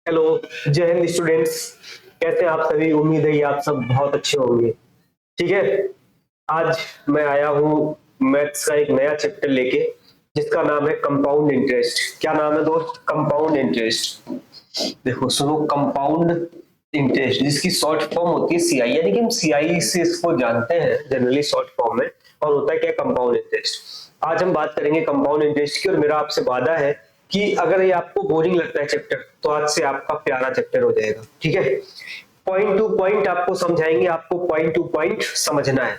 Hello, जय Hind students. कैसे हैं आप सभी? उम्मीद है कि आप सब बहुत अच्छे होंगे। ठीक है, आज मैं आया हूँ मैथ्स का एक नया चैप्टर लेके, जिसका नाम है कंपाउंड इंटरेस्ट। क्या नाम है दोस्त? Compound interest. देखो सुनो, कंपाउंड इंटरेस्ट जिसकी शॉर्ट फॉर्म होती है सीआई, यानी कि हम सीआई से इसको जानते हैं जनरली शॉर्ट फॉर्म में। और होता है क्या? Compound interest. आज हम बात करेंगे कंपाउंड इंटरेस्ट की, और मेरा आपसे वादा है कि अगर ये आपको बोरिंग लगता है चैप्टर, तो आज से आपका प्यारा चैप्टर हो जाएगा। ठीक है, पॉइंट टू पॉइंट आपको समझाएंगे, आपको पॉइंट टू पॉइंट समझना है।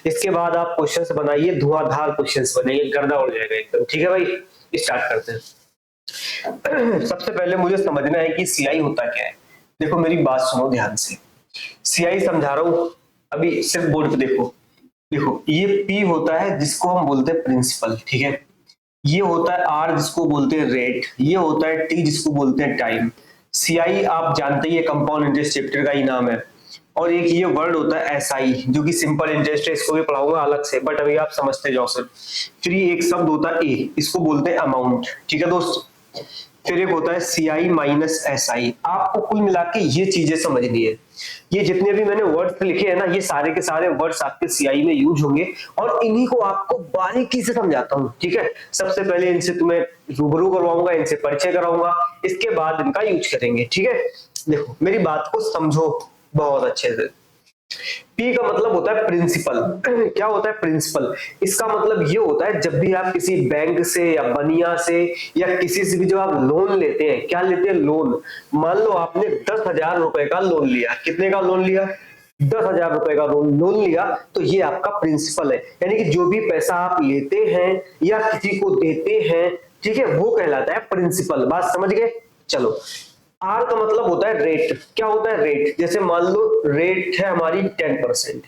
इसके बाद आप क्वेश्चंस बनाइए, धुआंधार क्वेश्चंस बनेंगे, गर्दा उड़ जाएगा एकदम। ठीक है भाई, स्टार्ट करते हैं। सबसे पहले मुझे समझना है कि सीआई होता क्या है। देखो मेरी बात सुनो ध्यान से, सीआई समझा रहा हूं, अभी सिर्फ बोर्ड पे देखो। देखो ये पी होता है जिसको हम बोलते हैं प्रिंसिपल, ठीक है। ये होता है आर जिसको बोलते हैं रेट, ये होता है टी जिसको बोलते हैं टाइम। सीआई आप जानते ही है, कंपाउंड इंटरेस्ट चैप्टर का ही नाम है। और एक ये वर्ड होता है एसआई, जो कि सिंपल इंटरेस्ट है, इसको भी पढ़ाऊंगा अलग से, बट अभी आप समझते जाओ सर। फिर ये एक शब्द होता है ए, इसको बोलते हैं अमाउंट, ठीक है दोस्त। फिर एक होता है सीआई माइनस एसआई। आपको कुल मिला के ये चीजें समझनी है। ये जितने भी मैंने वर्ड्स लिखे हैं ना, ये सारे के सारे वर्ड्स आपके सीआई में यूज होंगे, और इन्हीं को आपको बारीकी से समझाता हूँ। ठीक है, सबसे पहले इनसे तुम्हें रूबरू करवाऊंगा, इनसे परिचय कराऊंगा, इसके बाद इनका यूज करेंगे। ठीक है, देखो मेरी बात को समझो बहुत अच्छे से। पी का मतलब होता है प्रिंसिपल। क्या होता है प्रिंसिपल? इसका मतलब ये होता है जब भी आप किसी बैंक से या बनिया से या किसी से भी जब आप लोन लेते हैं, क्या लेते हैं? लोन। मान लो आपने 10,000 रुपए का लोन लिया। कितने का लोन लिया? 10,000 रुपए का लोन लिया, तो ये आपका प्रिंसिपल है। यानी कि जो भी पैसा आप लेते हैं या किसी को देते हैं, ठीक है, वो कहलाता है प्रिंसिपल। बात समझ गए? चलो, आर का मतलब होता है रेट। क्या होता है रेट? जैसे मान लो रेट है हमारी 10%।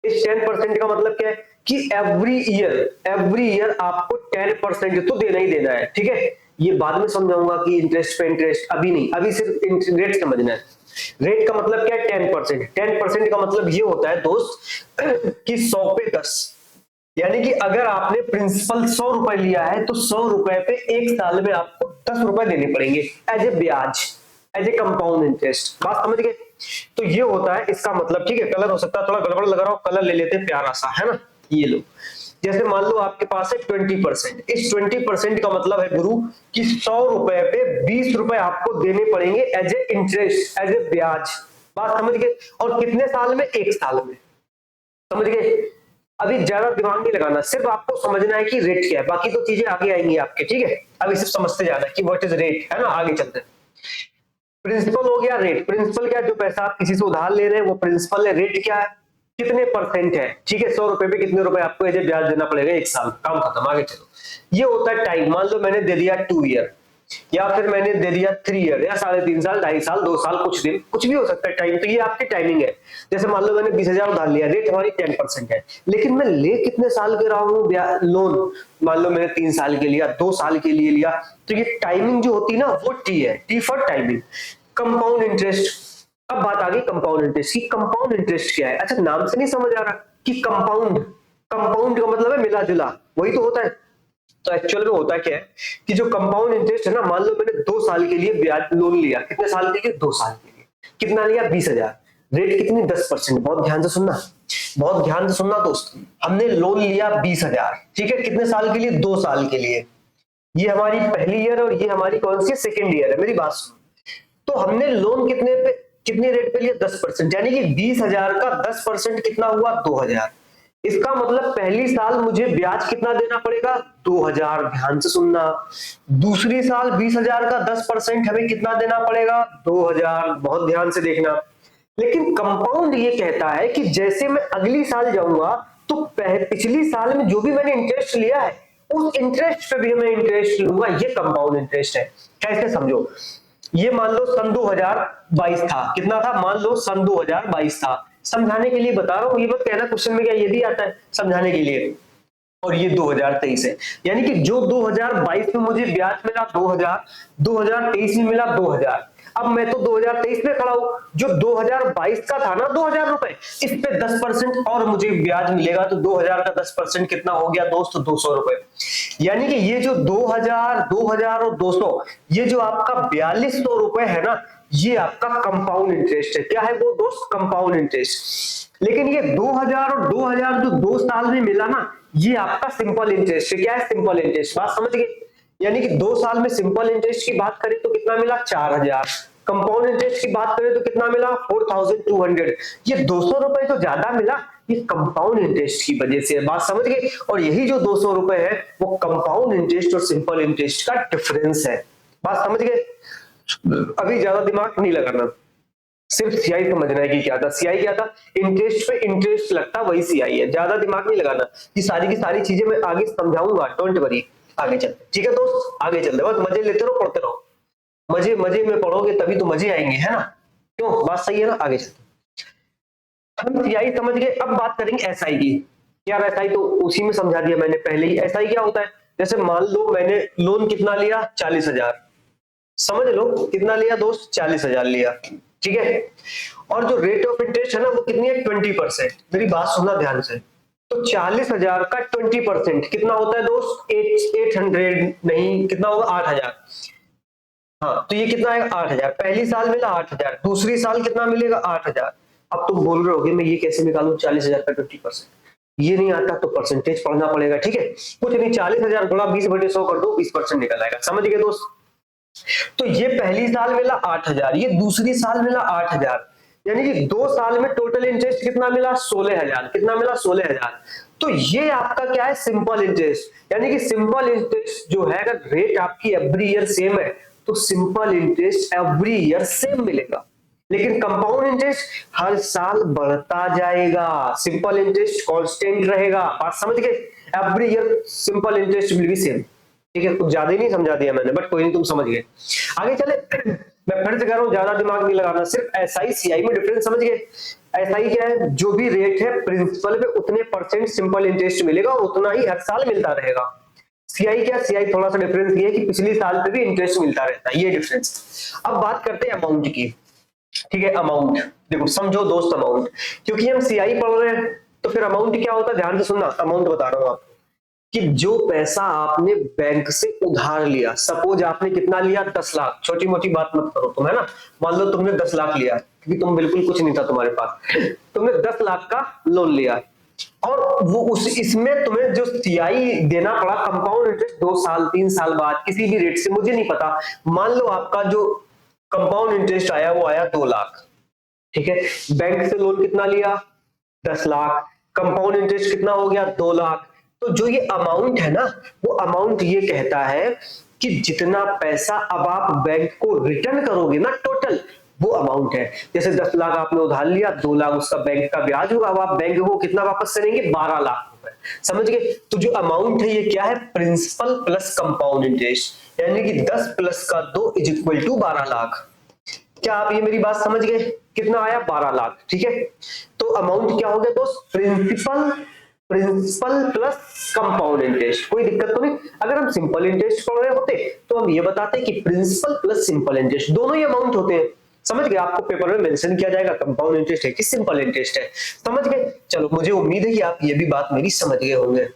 इस 10% का मतलब क्या है कि एवरी ईयर आपको 10% तो देना ही देना है। ठीक है, ये बाद में समझाऊंगा कि इंटरेस्ट पे इंटरेस्ट, अभी नहीं, अभी सिर्फ रेट समझना है। रेट का मतलब क्या है? 10%। 10% का मतलब ये होता है दोस्त कि 100 पे 10। यानी कि अगर आपने प्रिंसिपल 100 रुपए लिया है, तो 100 रुपए पे एक साल में आपको 10 रुपए देने पड़ेंगे एज ए ब्याज, एज ए कंपाउंड इंटरेस्ट। बात समझ गए? तो ये होता है इसका मतलब। ठीक है, कलर हो सकता है थोड़ा गड़बड़ लग रहा हो, कलर ले लेते हैं प्यारा सा, है ना। ये लो, जैसे मान लो आपके पास है 20%। इस 20% का मतलब है गुरु कि 100 रुपए पे 20 रुपए आपको देने पड़ेंगे as a interest, as a ब्याज। बात समझ गए? और कितने साल में? एक साल में। समझ गए? अभी ज्यादा दिमाग नहीं लगाना, सिर्फ आपको समझना है कि रेट क्या है, बाकी तो चीजें आगे आएंगी आपके। ठीक है, अभी सिर्फ समझते जाना कि व्हाट इज रेट, है ना। आगे चलते हैं। प्रिंसिपल हो गया, रेट। प्रिंसिपल क्या है? जो पैसा आप किसी से उधार ले रहे हैं वो प्रिंसिपल है। रेट क्या है? कितने परसेंट है। ठीक है, 100 रुपए पे कितने रुपए आपको एज ए ब्याज देना पड़ेगा एक साल। काम खत्म, आगे चलो। ये होता है टाइम। मान लो मैंने दे दिया 2 ईयर, या फिर मैंने दे दिया 3 ईयर, या 3.5 साल, 2.5 साल, 2 साल, कुछ दिन, कुछ भी हो सकता है टाइम। तो ये आपकी टाइमिंग है। जैसे मान लो मैंने 20,000 उधार लिया, रेट हमारी 10% है, लेकिन मैं ले कितने साल के रहा हूँ लोन? मान लो मैंने 3 साल के लिया, 2 साल के लिए लिया, तो ये टाइमिंग जो होती है ना, वो टी है, T for timing. Compound interest. अब बात आ गई कंपाउंड इंटरेस्ट की। कंपाउंड इंटरेस्ट क्या है? अच्छा, नाम से नहीं समझ आ रहा कि कंपाउंड, कंपाउंड का मतलब है मिला जुला, वही तो होता है। तो एक्चुअल में होता क्या है कि जो कंपाउंड इंटरेस्ट है ना, मान लो मैंने 2 साल के लिए ब्याज लोन लिया। कितने साल के लिए? 2 साल के लिए। कितना लिया? 20,000। रेट कितनी? 10%। बहुत ध्यान से सुनना, बहुत ध्यान से सुनना दोस्त। हमने लोन लिया 20,000, ठीक है, कितने साल के लिए? 2 साल के लिए। ये हमारी पहली ईयर और ये हमारी कौन सी? सेकेंड ईयर है। मेरी बात सुनो, तो हमने लोन कितने पे, कितने रेट पे लिया? 10%। यानी कि 20,000 का 10% कितना हुआ? 2,000। इसका मतलब पहली साल मुझे ब्याज कितना देना पड़ेगा? 2,000। ध्यान से सुनना। दूसरी साल 20,000 का 10% हमें कितना देना पड़ेगा? 2,000। बहुत ध्यान से देखना। लेकिन कंपाउंड ये कहता है कि जैसे मैं अगली साल जाऊंगा, तो पिछली साल में जो भी मैंने इंटरेस्ट लिया है, उस इंटरेस्ट पे भी मैं इंटरेस्ट लूंगा। ये कंपाउंड इंटरेस्ट है। कैसे समझो? ये मान लो सन 2022 था। कितना था? मान लो सन 2022 था। समझाने के लिए बता रहा हूं, ये मत कहना क्वेश्चन में क्या ये भी आता है, समझाने के लिए। और ये 2023 है, यानी कि जो 2022 में मुझे ब्याज मिला 2,000, 2023 में मिला 2,000। अब मैं तो 2023 में खड़ा हूं, जो 2022 का था ना 2000 रुपए, इस पे 10% और मुझे ब्याज मिलेगा, तो 2000 का 10% कितना हो गया दोस्त, 200 रुपए। यानी कि ये जो 2000 और 200, ये जो आपका 4200 रुपए है ना, ये आपका कंपाउंड इंटरेस्ट है। क्या है वो दोस्त, कंपाउंड इंटरेस्ट। लेकिन ये 2000 और 2000 जो 2 साल में मिला ना, ये आपका सिंपल इंटरेस्ट है। क्या है सिंपल इंटरेस्ट, बात समझ गए। यानी कि 2 साल में सिंपल इंटरेस्ट की बात करें तो कितना मिला, 4000। कंपाउंड इंटरेस्ट की बात करें तो कितना मिला, 4200। ये 200 रुपए तो ज्यादा मिला, ये कंपाउंड इंटरेस्ट की वजह से, बात समझ गए। और यही जो 200 रुपए है वो कंपाउंड इंटरेस्ट और सिंपल इंटरेस्ट का डिफरेंस है, बात समझ गए। अभी ज्यादा दिमाग नहीं लगाना, सिर्फ सीआई समझना है कि क्या था। सीआई क्या था, इंटरेस्ट पे इंटरेस्ट लगता, वही सीआई है। ज्यादा दिमाग नहीं लगाना, ये सारी की सारी चीजें मैं आगे समझाऊंगा, डोंट वरी। आगे चलते, ठीक है दोस्त, आगे चलते, बस मजे लेते रहो, पढ़ते रहो। मजे मजे में पढ़ोगे तभी तो मजे आएंगे, है ना, क्यों, बात सही है ना। आगे चलते, हम सीआई समझ गए, अब बात करेंगे एसआई की। यार एसआई तो उसी में समझा दिया मैंने पहले ही। एसआई क्या होता है, जैसे मान लो मैंने लोन कितना लिया, 40,000, समझ लो कितना लिया दोस्त, 40,000 लिया, ठीक है। और जो रेट ऑफ इंटरेस्ट है ना वो कितनी है, 20%। मेरी बात सुनना ध्यान से, तो 40,000 का 20% कितना होता है दोस्त, 800 नहीं, कितना होगा, 8,000। हाँ, तो ये कितना है, 8,000। पहली साल मिला 8,000, दूसरी साल कितना मिलेगा, 8,000। अब तुम बोल रहे होगे मैं ये कैसे निकालूं 40,000 का 20%, ये नहीं आता तो परसेंटेज पढ़ना पड़ेगा, ठीक है। कुछ नहीं, 40,000 गुणा 20/100 कर दो, 20% निकल आएगा, समझ गए दोस्त। तो ये पहली साल मिला 8,000, ये दूसरी साल मिला 8,000, यानी कि 2 साल में टोटल इंटरेस्ट कितना मिला, 16,000। कितना मिला, 16,000। तो ये आपका क्या है, सिंपल इंटरेस्ट। यानी कि सिंपल इंटरेस्ट जो है, अगर रेट आपकी एवरी ईयर सेम है तो simple interest every year same मिलेगा। लेकिन कंपाउंड इंटरेस्ट हर साल बढ़ता जाएगा, सिंपल इंटरेस्ट कांस्टेंट रहेगा, बात समझ गए। Every year simple interest will be same, ठीक है। कुछ ज्यादा ही नहीं समझा दिया मैंने, बट कोई नहीं, तुम समझ गए। आगे चले, मैं फिर से कह रहा हूं, ज्यादा दिमाग नहीं लगाना, सिर्फ एसआई सीआई में डिफरेंस समझ गए। एसआई क्या है, जो भी रेट है प्रिंसिपल पे उतने परसेंट सिंपल इंटरेस्ट मिलेगा और उतना ही हर साल मिलता रहेगा। सीआई क्या, सीआई थोड़ा सा डिफरेंस ये है कि पिछली साल पे भी इंटरेस्ट मिलता रहता है, ये डिफरेंस। अब बात करते हैं अमाउंट की, ठीक है। अमाउंट देखो, समझो दोस्त, अमाउंट, क्योंकि हम सीआई पढ़ रहे हैं तो फिर अमाउंट क्या होता है, ध्यान से सुनना। अमाउंट बता रहा हूं आपको कि जो पैसा आपने बैंक से उधार लिया, सपोज आपने कितना लिया, 10 लाख, छोटी मोटी बात मत करो तुम, है ना। मान लो तुमने 10 लाख लिया, क्योंकि तुम बिल्कुल कुछ नहीं था तुम्हारे पास, तुमने 10 लाख का लोन लिया, और वो इसमें तुम्हें जो सीआई देना पड़ा, कंपाउंड इंटरेस्ट 2 साल 3 साल बाद किसी भी रेट से, मुझे नहीं पता। मान लो आपका जो कंपाउंड इंटरेस्ट आया वो आया 2 लाख, ठीक है। बैंक से लोन कितना लिया, 10 लाख, कंपाउंड इंटरेस्ट कितना हो गया, 2 लाख। तो जो ये अमाउंट है ना, वो अमाउंट ये कहता है कि जितना पैसा अब आप बैंक को रिटर्न करोगे ना, टोटल वो अमाउंट है। जैसे 10 लाख आपने उधार लिया, 2 लाख उसका बैंक का ब्याज होगा, अब आप बैंक को कितना वापस करेंगे, 12 लाख रुपए, समझ गए। तो जो अमाउंट है ये क्या है, प्रिंसिपल प्लस कंपाउंड इंटरेस्ट, यानी कि 10 प्लस का 2 इज इक्वल टू 12 लाख। क्या आप ये मेरी बात समझ गए, कितना आया, 12 लाख, ठीक है। तो अमाउंट क्या हो गया दोस्त, प्रिंसिपल प्लस कंपाउंड इंटरेस्ट। कोई दिक्कत तो नहीं। अगर हम सिंपल इंटरेस्ट पढ़ रहे होते तो हम ये बताते कि प्रिंसिपल प्लस सिंपल इंटरेस्ट दोनों ही अमाउंट होते हैं, समझ गए। आपको पेपर में मेंशन किया जाएगा कंपाउंड इंटरेस्ट है कि सिंपल इंटरेस्ट है, समझ गए। चलो, मुझे उम्मीद है कि आप ये भी बात मेरी समझ गए होंगे।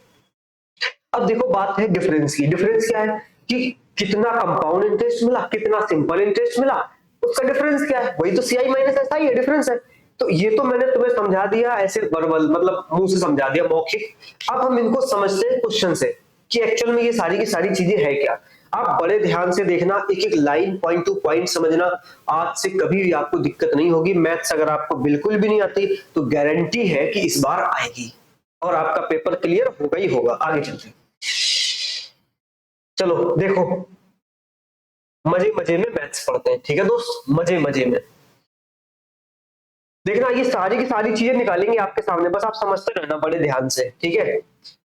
अब देखो, बात है डिफरेंस की। डिफरेंस क्या है कि कितना कंपाउंड इंटरेस्ट मिला, कितना सिंपल इंटरेस्ट मिला, उसका डिफरेंस क्या है, वही तो सीआई माइनस एसआई है, डिफरेंस है। तो ये तो मैंने तुम्हें समझा दिया ऐसे वर्बल, मतलब मुंह से समझा दिया, मौखिक। अब हम इनको समझते हैं क्वेश्चन से कि एक्चुअल में ये सारी की सारी चीजें है क्या। आप बड़े ध्यान से देखना, एक एक लाइन पॉइंट टू पॉइंट समझना, आज से कभी भी आपको दिक्कत नहीं होगी। मैथ्स अगर आपको बिल्कुल भी नहीं आती तो गारंटी है कि इस बार आएगी और आपका पेपर क्लियर होगा ही होगा। आगे चलते, चलो देखो, मजे मजे में मैथ्स पढ़ते हैं, ठीक है दोस्त, मजे मजे में देखना। ये सारी की सारी चीजें निकालेंगे आपके सामने, बस आप समझते रहना बड़े ध्यान से, ठीक है।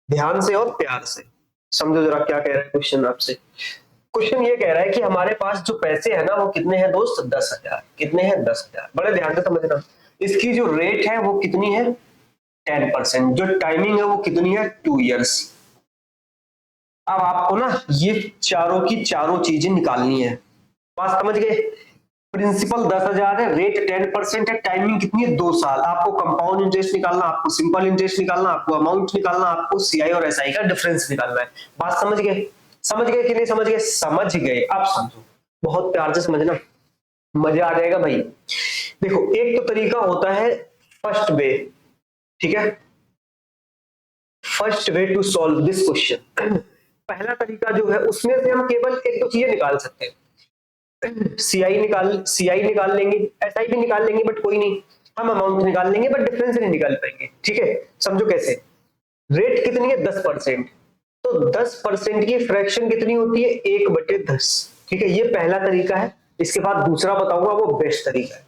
ध्यान से और प्यार से समझो जरा क्या कह रहा है क्वेश्चन आपसे। क्वेश्चन ये कह रहा है कि हमारे पास जो पैसे है ना वो कितने हैं दोस्त, 10,000। कितने हैं, 10,000। बड़े ध्यान से समझना। इसकी जो रेट है वो कितनी है, 10%। जो टाइमिंग है वो कितनी है, 2 ईयर्स। अब आपको ना ये चारों की चारों चीजें निकालनी है, बात समझ गए। प्रिंसिपल 10,000 है, रेट 10% है, टाइमिंग कितनी है 2 साल। आपको कंपाउंड इंटरेस्ट निकालना, आपको सिंपल इंटरेस्ट निकालना, आपको अमाउंट निकालना, आपको सीआई और एसआई का डिफरेंस निकालना है। बात समझ गए? समझ गए कि नहीं समझ गए? समझ गए। अब समझो, बहुत प्यार से समझना, मजा आ जाएगा भाई। देखो, एक तो तरीका होता है फर्स्ट वे, ठीक है, first way to solve this question. पहला तरीका जो है उसमें से हम केवल एक दो चीजें निकाल सकते हैं। सीआई निकाल लेंगे, एसआई भी निकाल लेंगे, बट कोई नहीं, हम अमाउंट निकाल लेंगे, बट डिफरेंस नहीं निकाल पाएंगे। ठीक है, समझो कैसे। रेट कितनी है 10%, तो 10% की फ्रैक्शन कितनी होती है 1/10। ठीक है, ये पहला तरीका है। इसके बाद दूसरा बताऊंगा, वो बेस्ट तरीका है।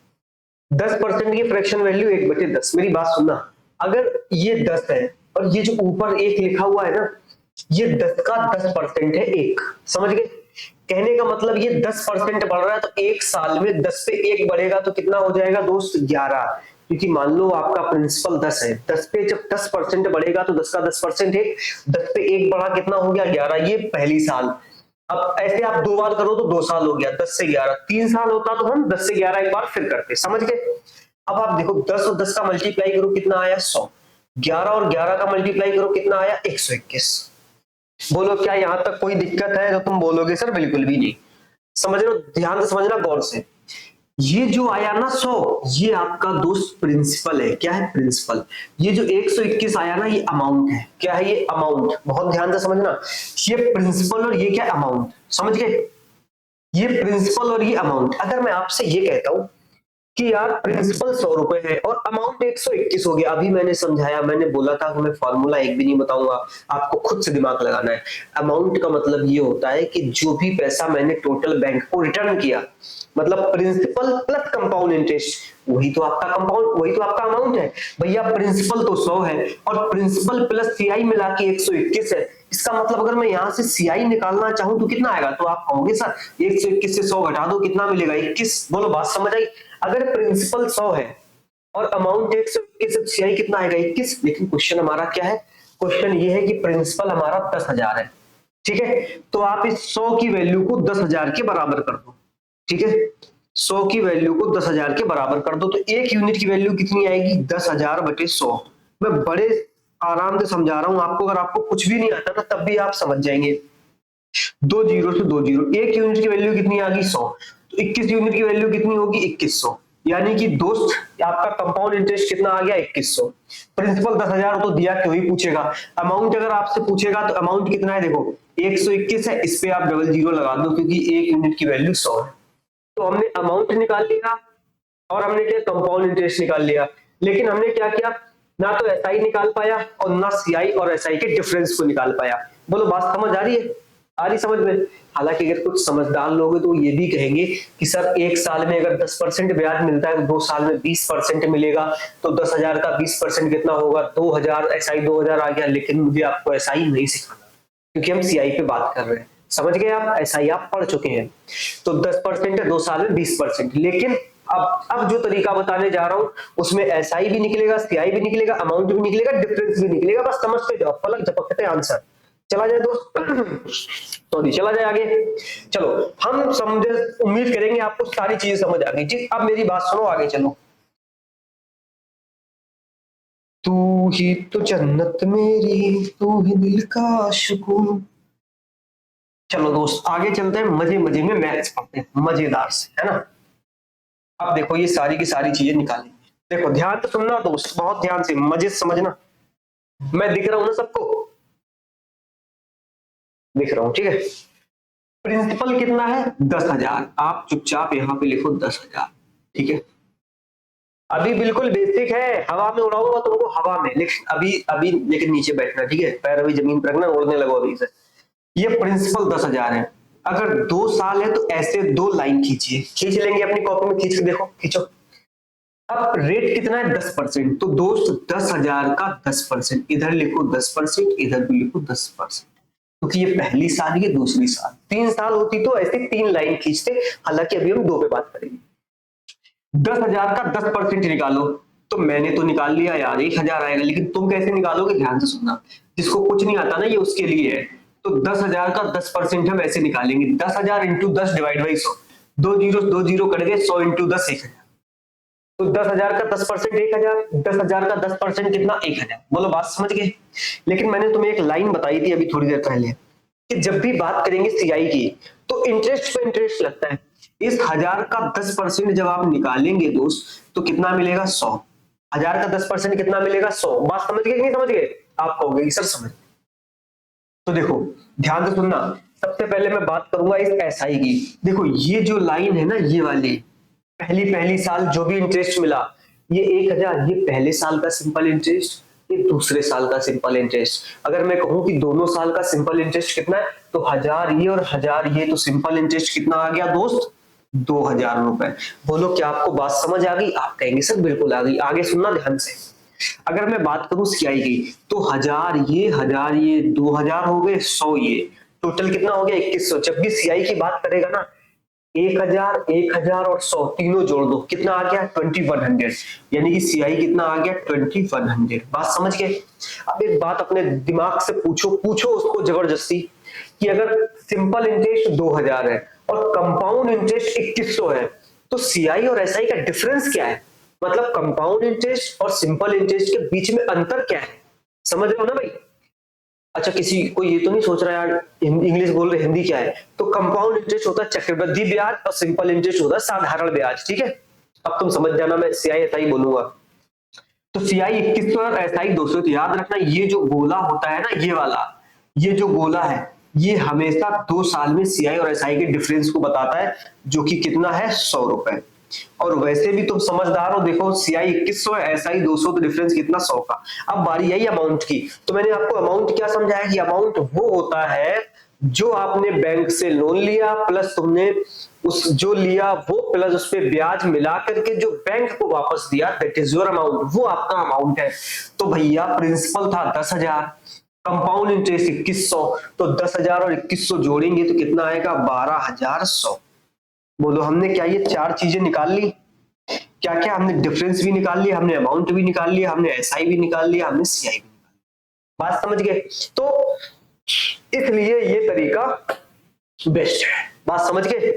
10% की फ्रैक्शन वैल्यू 1/10। मेरी बात सुनना, अगर ये 10 है और ये जो ऊपर 1 लिखा हुआ है ना, ये 10 का 10% है 1। समझ गए? कहने का मतलब ये 10% बढ़ रहा है, तो एक साल में 10 पे 1 बढ़ेगा तो कितना हो जाएगा दोस्त? 11। क्योंकि मान लो आपका प्रिंसिपल 10 है, 10 पे जब 10% बढ़ेगा तो 10 का 10% है, 10 पे 1 बढ़ा, कितना हो गया? 11। ये पहली साल। अब ऐसे आप 2 बार करो तो 2 साल हो गया, 10 से 11। 3 साल होता तो हम 10 से 11 एक बार फिर करते। समझ गए? अब आप देखो, 10 और 10 का मल्टीप्लाई करो, कितना आया? 100। 11 और 11 का मल्टीप्लाई करो, कितना आया? 121। बोलो, क्या यहां तक कोई दिक्कत है? तो तुम बोलोगे सर बिल्कुल भी नहीं। समझ लो, ध्यान से समझना, गौर से। ये जो आया ना 100, ये आपका दोस्त प्रिंसिपल है। क्या है? प्रिंसिपल। ये जो 121 आया ना, ये अमाउंट है। क्या है? ये अमाउंट। बहुत ध्यान से समझना, ये प्रिंसिपल और ये क्या? अमाउंट। समझ गए? ये प्रिंसिपल और ये अमाउंट। अगर मैं आपसे ये कहता हूं कि यार प्रिंसिपल 100 रुपए है और अमाउंट 121 हो गया, अभी मैंने समझाया, मैंने बोला था कि मैं फॉर्मूला एक भी नहीं बताऊंगा, आपको खुद से दिमाग लगाना है। अमाउंट का मतलब ये होता है कि जो भी पैसा मैंने टोटल बैंक को रिटर्न किया, मतलब प्रिंसिपल प्लस कंपाउंड इंटरेस्ट, वही तो आपका कंपाउंड, वही तो आपका अमाउंट है। भैया प्रिंसिपल तो 100 है और प्रिंसिपल प्लस सीआई मिला के 121 है। इसका मतलब अगर मैं यहां से सीआई निकालना चाहूं तो कितना आएगा? तो आप कहोगे सर 121 से 100 घटा दो, कितना मिलेगा? 21। बोलो, बात समझ आई? अगर प्रिंसिपल 100 है और अमाउंट 121 है, सीआई कितना आएगा? 21। लेकिन क्वेश्चन हमारा क्या है? क्वेश्चन ये है कि प्रिंसिपल हमारा 10,000 है। ठीक है, तो आप इस 100 की वैल्यू को 10,000 के बराबर कर दो। ठीक है, 100 की वैल्यू को 10,000 के बराबर कर दो, तो एक यूनिट की वैल्यू कितनी आएगी? 10,000/100। मैं बड़े आराम से समझा रहा हूं आपको, अगर आपको कुछ भी नहीं आता ना तब भी आप समझ जाएंगे। 2 जीरो से 2 जीरो, एक यूनिट की वैल्यू कितनी आ गई? 100। तो 21 यूनिट की वैल्यू कितनी होगी? 2100। यानी कि दोस्त आपका कंपाउंड इंटरेस्ट कितना आ गया? 2100। प्रिंसिपल 10,000 तो दिया, क्यों ही पूछेगा। अमाउंट अगर आपसे पूछेगा तो अमाउंट कितना है? देखो 121 है, इस पे आप डबल जीरो लगा दो, क्योंकि एक यूनिट की वैल्यू 100 है। तो हमने अमाउंट निकाल लिया और हमने क्या? कंपाउंड इंटरेस्ट निकाल लिया। लेकिन हमने क्या किया? ना तो एसआई निकाल पाया और ना सीआई और एसआई के डिफरेंस को निकाल पाया। बोलो, बात समझ आ रही है? आ रही समझ में? हालांकि अगर कुछ समझदार लोग हैं तो ये भी कहेंगे कि सर एक साल में अगर 10% ब्याज मिलता है तो 2 साल में 20% मिलेगा, तो 10,000 का 20% कितना होगा? 2,000। एसआई 2,000 आ गया। लेकिन मुझे आपको एसआई नहीं सिखाना, क्योंकि हम सीआई पे बात कर रहे हैं। समझ गए आप? एसआई आप पढ़ चुके हैं। तो 10% है, 2 साल में 20%। लेकिन अब जो तरीका बताने जा रहा हूं उसमें एसआई भी निकलेगा, सीआई भी निकलेगा, अमाउंट भी निकलेगा, डिफरेंस भी निकलेगा। बस समझते जाओ, पलक झपकते आंसर चला जाए दोस्त। सॉरी, चला जाए आगे। चलो, हम समझे, उम्मीद करेंगे आपको सारी चीजें समझ आ गई। ठीक, अब मेरी बात सुनो, आगे चलो। तू ही तो जन्नत मेरी, तू ही दिल का सुकून। चलो दोस्त, आगे चलते हैं, मजे मजे में मैथ्स पढ़ते हैं, मजेदार से, है ना। अब देखो, ये सारी की सारी चीजें निकालेंगे। देखो, ध्यान से सुनना दोस्त, बहुत ध्यान से, मजे से समझना। मैं दिख रहा हूं ना सबको? दिख रहा हूं, ठीक है। प्रिंसिपल कितना है? 10,000। आप चुपचाप यहाँ पे लिखो 10,000। ठीक है, अभी बिल्कुल बेसिक है, हवा में उड़ाऊंगा तुमको, हवा में। लेकिन अभी अभी लेकिन नीचे बैठना, ठीक है। पैर अभी जमीन पर रखना, उड़ने लगो अभी से। ये प्रिंसिपल 10,000 है। अगर 2 साल है तो ऐसे 2 लाइन खींचिए, खींच लेंगे अपनी कॉपी में, खींच के देखो, खींचो। अब रेट कितना है? 10%। तो दोस्त 10,000 का 10%, इधर लिखो 10%, इधर भी लिखो 10%, क्योंकि ये पहली साल, ये दूसरी साल। 3 साल होती तो ऐसे 3 लाइन खींचते। हालांकि अभी हम 2 पे बात करेंगे। 10,000 का 10% निकालो, तो मैंने तो निकाल लिया यार, 1,000 आएगा। लेकिन तुम कैसे निकालोगे? ध्यान से सुनना, जिसको कुछ नहीं आता ना, ये उसके लिए है। तो 10,000 का 10% हम ऐसे निकालेंगे, 10,000 इंटू 10 डिवाइड बाई 100। दो जीरो कट गए, 100 इंटू 10 1000। तो 10,000 का 10% 1,000, 10,000 का 10% कितना 1,000। बोलो बात समझ गए। लेकिन मैंने तुम्हें एक लाइन बताई थी अभी थोड़ी देर पहले कि जब भी बात करेंगे सीआई की तो इंटरेस्ट पे इंटरेस्ट लगता है। इस 1000 का 10% जब आप निकालेंगे दोस्त तो कितना मिलेगा 100। 1000 का 10% कितना मिलेगा 100। बात समझ गए कि नहीं समझ गए? आप कहोगे सर समझ। तो देखो ध्यान से सुनना, सबसे पहले मैं बात करूंगा इस एसआई की। देखो ये जो लाइन है ना, ये वाली पहली पहली साल जो भी इंटरेस्ट मिला, ये 1,000 ये पहले साल का सिंपल इंटरेस्ट, ये दूसरे साल का सिंपल इंटरेस्ट। अगर मैं कहूं कि दोनों साल का सिंपल इंटरेस्ट कितना है तो 1000 ये और 1000 ये, तो सिंपल इंटरेस्ट कितना आ गया दोस्त 2,000 रुपए। बोलो क्या आपको बात समझ आ गई? आप कहेंगे सर बिल्कुल आ गई। आगे सुनना ध्यान से। अगर मैं बात करूं सीआई की तो 1000 ये 2,000 हो गए, 100 ये, टोटल कितना हो गया 2,100। जब भी सीआई की बात करेगा ना 1,000 1,000 और 100 तीनों जोड़ दो, कितना आ गया 2,100। यानी कि सीआई कितना आ गया 2,100। बात समझ गए? अब एक बात अपने दिमाग से पूछो उसको जबरदस्ती कि अगर सिंपल इंटरेस्ट 2,000 है और कंपाउंड इंटरेस्ट 2,100 है तो सीआई और एसआई का डिफरेंस क्या है? मतलब कंपाउंड इंटरेस्ट और सिंपल इंटरेस्ट के बीच में अंतर क्या है? समझ रहे हो ना भाई? अच्छा किसी को ये तो नहीं सोच रहा यार इंग्लिश बोल रहे हिंदी क्या है? तो कंपाउंड इंटरेस्ट होता है चक्रवृद्धि ब्याज और सिंपल इंटरेस्ट होता है साधारण ब्याज। ठीक है, अब तुम समझ जाना, मैं सीआई एसआई बोलूंगा। तो सीआई 2,100 और एसआई 200। तो याद रखना ये जो गोला होता है ना, ये वाला, ये जो गोला है ये हमेशा 2 साल में सीआई और एसआई के डिफरेंस को बताता है, जो कि कितना है 100 रुपए। और वैसे भी तुम समझदार हो, देखो सीआई 2,100 है, एसआई 200, तो डिफरेंस कितना 100 का। अब बारी आई अमाउंट की। तो मैंने आपको अमाउंट क्या समझाया कि अमाउंट वो होता है जो आपने बैंक से लोन लिया प्लस तुमने उस जो लिया वो प्लस उस पे ब्याज मिला करके जो बैंक को वापस दिया, दैट इज योर अमाउंट, वो आपका अमाउंट है। तो भैया प्रिंसिपल था 10,000, कंपाउंड इंटरेस्ट 2,100, तो 10,000 और 2,100 जोड़ेंगे तो कितना आएगा 12,100। बोलो हमने क्या ये 4 चीजें निकाल ली? क्या क्या हमने डिफरेंस भी निकाल लिया, हमने अमाउंट भी निकाल लिया, हमने एसआई भी निकाल लिया, हमने सीआई भी निकाल लिया। बात समझ गए? तो इसलिए ये तरीका बेस्ट है। बात समझ गए?